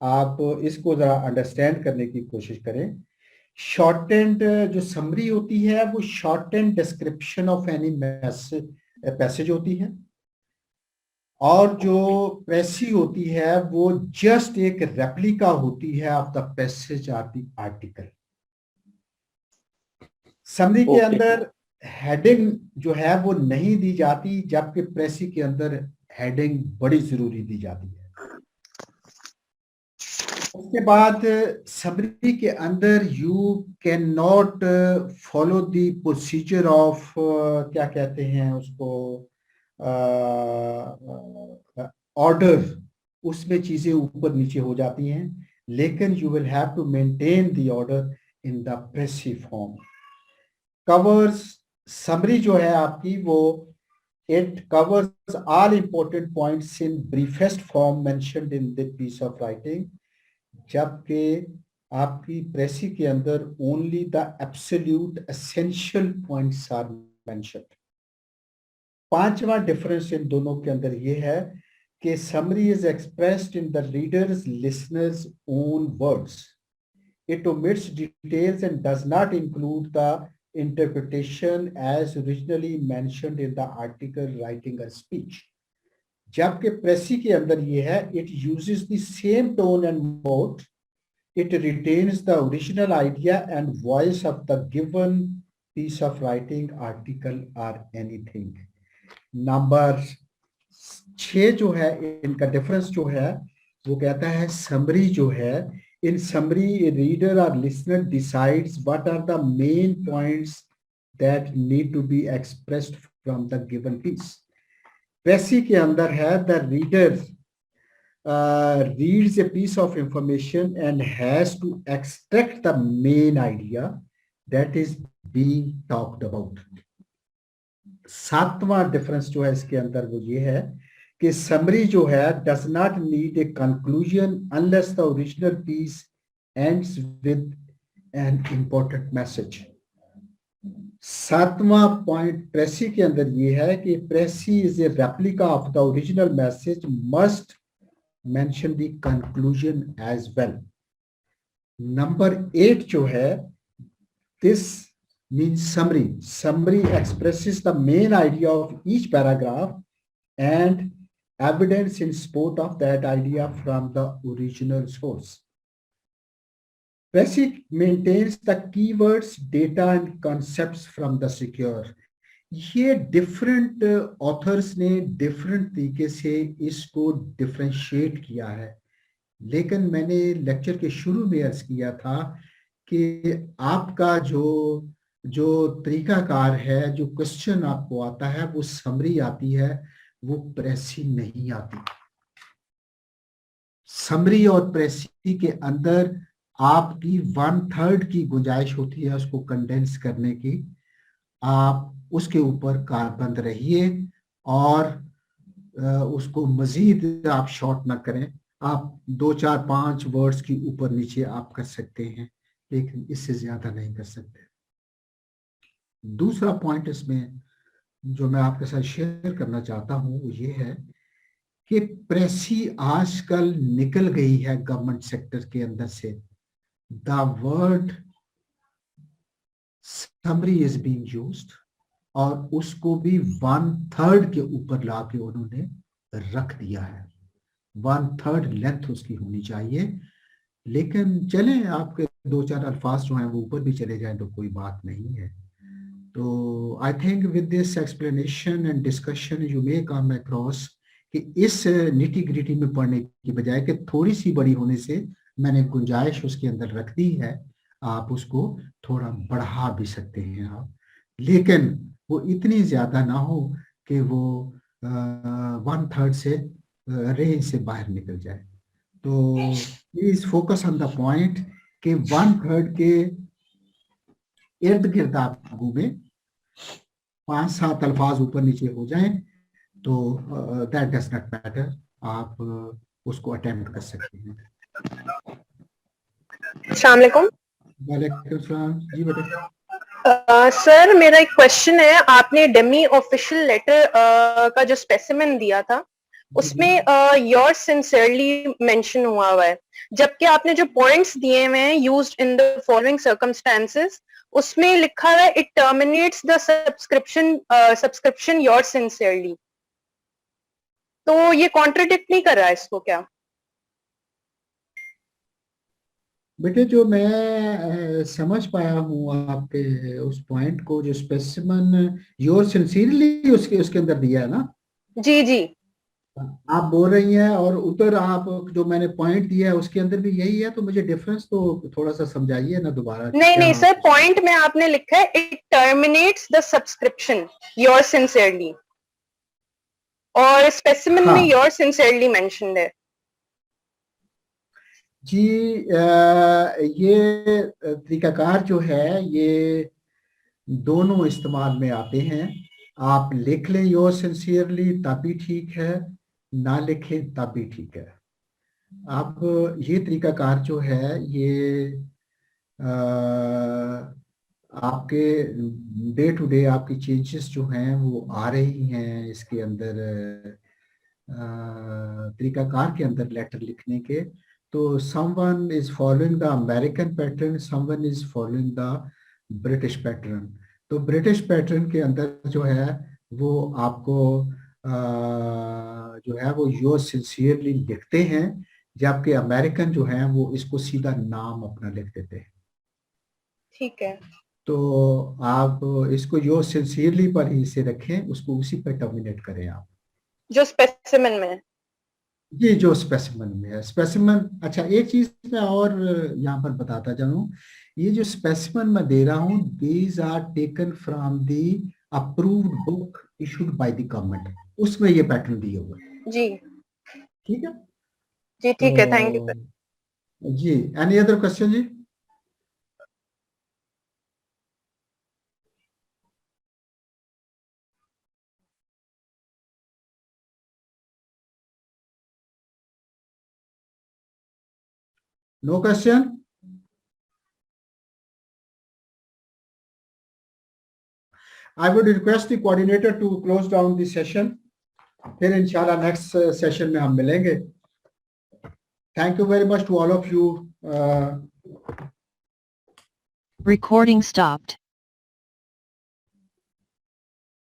आप इसको जरा अंडरस्टैंड करने की कोशिश करें। शॉर्ट एंड जो समरी होती है वो short and description of any passage होती है, और जो प्रेसी होती है वो जस्ट एक रेप्लिका होती है of the passage of the article. Summary के अंदर हेडिंग जो है वो नहीं दी जाती, जबकि प्रेसी के अंदर हेडिंग बड़ी जरूरी दी जाती है। उसके बाद समरी के अंदर you can not follow the procedure of क्या कहते हैं उसको, ऑर्डर, उसमें चीजें ऊपर नीचे हो जाती हैं, लेकिन you will have to maintain the order in the precis form. Covers summary जो है आपकी वो it covers all important points in briefest form mentioned in the piece of writing, जबकि आपकी प्रेसी के अंदर only the absolute essential points are mentioned. पांचवा difference इन दोनों के अंदर ये है कि summary is expressed in the reader's listener's own words, it omits details and does not include the interpretation as originally mentioned in the article, writing or speech। जबकि प्रेसी के अंदर ये है it uses the same tone and mode, it retains the original idea and voice of the given piece of writing, article or anything। Number 6 जो है इनका difference जो है वो कहता है समरी जो है, in summary a reader or listener decides what are the main points that need to be expressed from the given piece। प्रेसी के अंदर है the reader reads a piece of information and has to extract the main idea that is being talked about। सातवां difference जो है इसके अंदर वो ये है कि समरी जो है does not need a conclusion unless the original piece ends with an important message। सातवां पॉइंट प्रेसी के अंदर ये है कि प्रेसी is a replica of the original message, must mention the conclusion as well। Number 8 जो है this means summary. Summary expresses the main idea of each paragraph and evidence in support of that idea from the original source. Precis maintains the keywords, data and concepts from the secure. ये different authors ने different तरीके से इसको differentiate किया है, लेकिन मैंने lecture के शुरू में अर्ज किया था कि आपका जो तरीकाकार है, जो क्वेश्चन आपको आता है वो समरी आती है, वो प्रेसी नहीं आती। समरी और प्रेसी के अंदर आपकी 1/3 की गुंजाइश होती है उसको कंडेंस करने की। आप उसके ऊपर कारबंद रहिए और उसको मजीद आप शॉर्ट ना करें। आप 2, 4, 5 वर्ड्स की ऊपर नीचे आप कर सकते हैं, लेकिन इससे ज्यादा नहीं कर सकते। दूसरा पॉइंट इसमें जो मैं आपके साथ शेयर करना चाहता हूं वो ये है कि प्रेसी आजकल निकल गई है गवर्नमेंट सेक्टर के अंदर से। The word summary is being used और उसको भी 1/3 के ऊपर लाके उन्होंने रख दिया है। 1/3 लेंथ उसकी होनी चाहिए, लेकिन चलें आपके 2-4 अल्फाज जो हैं वो ऊपर भी चले जाएं तो कोई बात नहीं है। तो I think with this explanation and discussion you may come across कि इस निटी ग्रिटी में पढ़ने की बजाय कि थोड़ी सी बड़ी होने से मैंने गुंजाइश उसके अंदर रख दी है, आप उसको थोड़ा बढ़ा भी सकते हैं आप, लेकिन वो इतनी ज्यादा ना हो कि वो 1/3 से रेंज से बाहर निकल जाए। तो please focus on the point कि 1/3 के इर्द गिर्द आप घूमें, 5-7 अल्फाज ऊपर नीचे हो जाएं तो दैट डज नॉट मैटर, आप उसको अटेम्प्ट कर सकते हैं। अस्सलाम वालेकुम। वालेकुम सलाम जी बेटा। सर मेरा एक क्वेश्चन है, आपने डेमी ऑफिशियल लेटर का जो स्पेसिमेन दिया था उसमें योर सिंसियरली मेंशन हुआ है, जबकि आपने जो पॉइंट्स दिए हुए हैं used in the following circumstances उसमें लिखा है it terminates the subscription your sincerely. तो ये कॉन्ट्रडिक्ट नहीं कर रहा है इसको क्या? बेटे जो मैं समझ पाया हूँ आपके उस पॉइंट को, जो स्पेसिमन योर सिंसियरली उसके अंदर दिया है ना जी जी आप बोल रही हैं, और उधर आप जो मैंने पॉइंट दिया है उसके अंदर भी यही है, तो मुझे डिफरेंस तो थोड़ा सा समझाइए ना दोबारा। नहीं सर, पॉइंट में आपने लिखा है it terminates the subscription your sincerely और स्पेसिमेन में योर सिंसियरली मेंशन्ड है। जी ये तरीकाकार जो है ये दोनों इस्तेमाल में आते हैं। आप लिख लें योर सिंसियरली तब भी ठीक है, ना लिखें तब भी ठीक है। अब ये तरीकाकार जो है ये आपके डे टू डे आपकी चेंजेस जो हैं वो आ रही हैं इसके अंदर, तरीकाकार के अंदर लेटर लिखने के। तो someone is following the American pattern, someone is following the British pattern। तो ब्रिटिश पैटर्न के अंदर जो है वो आपको जो है वो योर सिंसियरली लिखते हैं, जबकि अमेरिकन जो है वो इसको सीधा नाम अपना लिख देते हैं। ठीक है, तो आप इसको योर सिंसियरली पर ही इसे रखें, उसको उसी पर टर्मिनेट करें आप जो स्पेसिमेन में है। ये जो स्पेसिमेन में है। स्पेसिमेन, अच्छा एक चीज मैं और यहाँ पर बताता चलूं, ये जो स्पेसिमेन मैं दे रहा हूँ these are taken from the approved book issued by the government, उसमें ये पैटर्न दिए हुए हैं। जी ठीक है जी, ठीक है, थैंक यू जी। एनी अदर क्वेश्चन जी? No question? I would request the coordinator to close down the session. फिर इंशाल्लाह नेक्स्ट सेशन में हम मिलेंगे। Thank you very much to all of you. Recording stopped.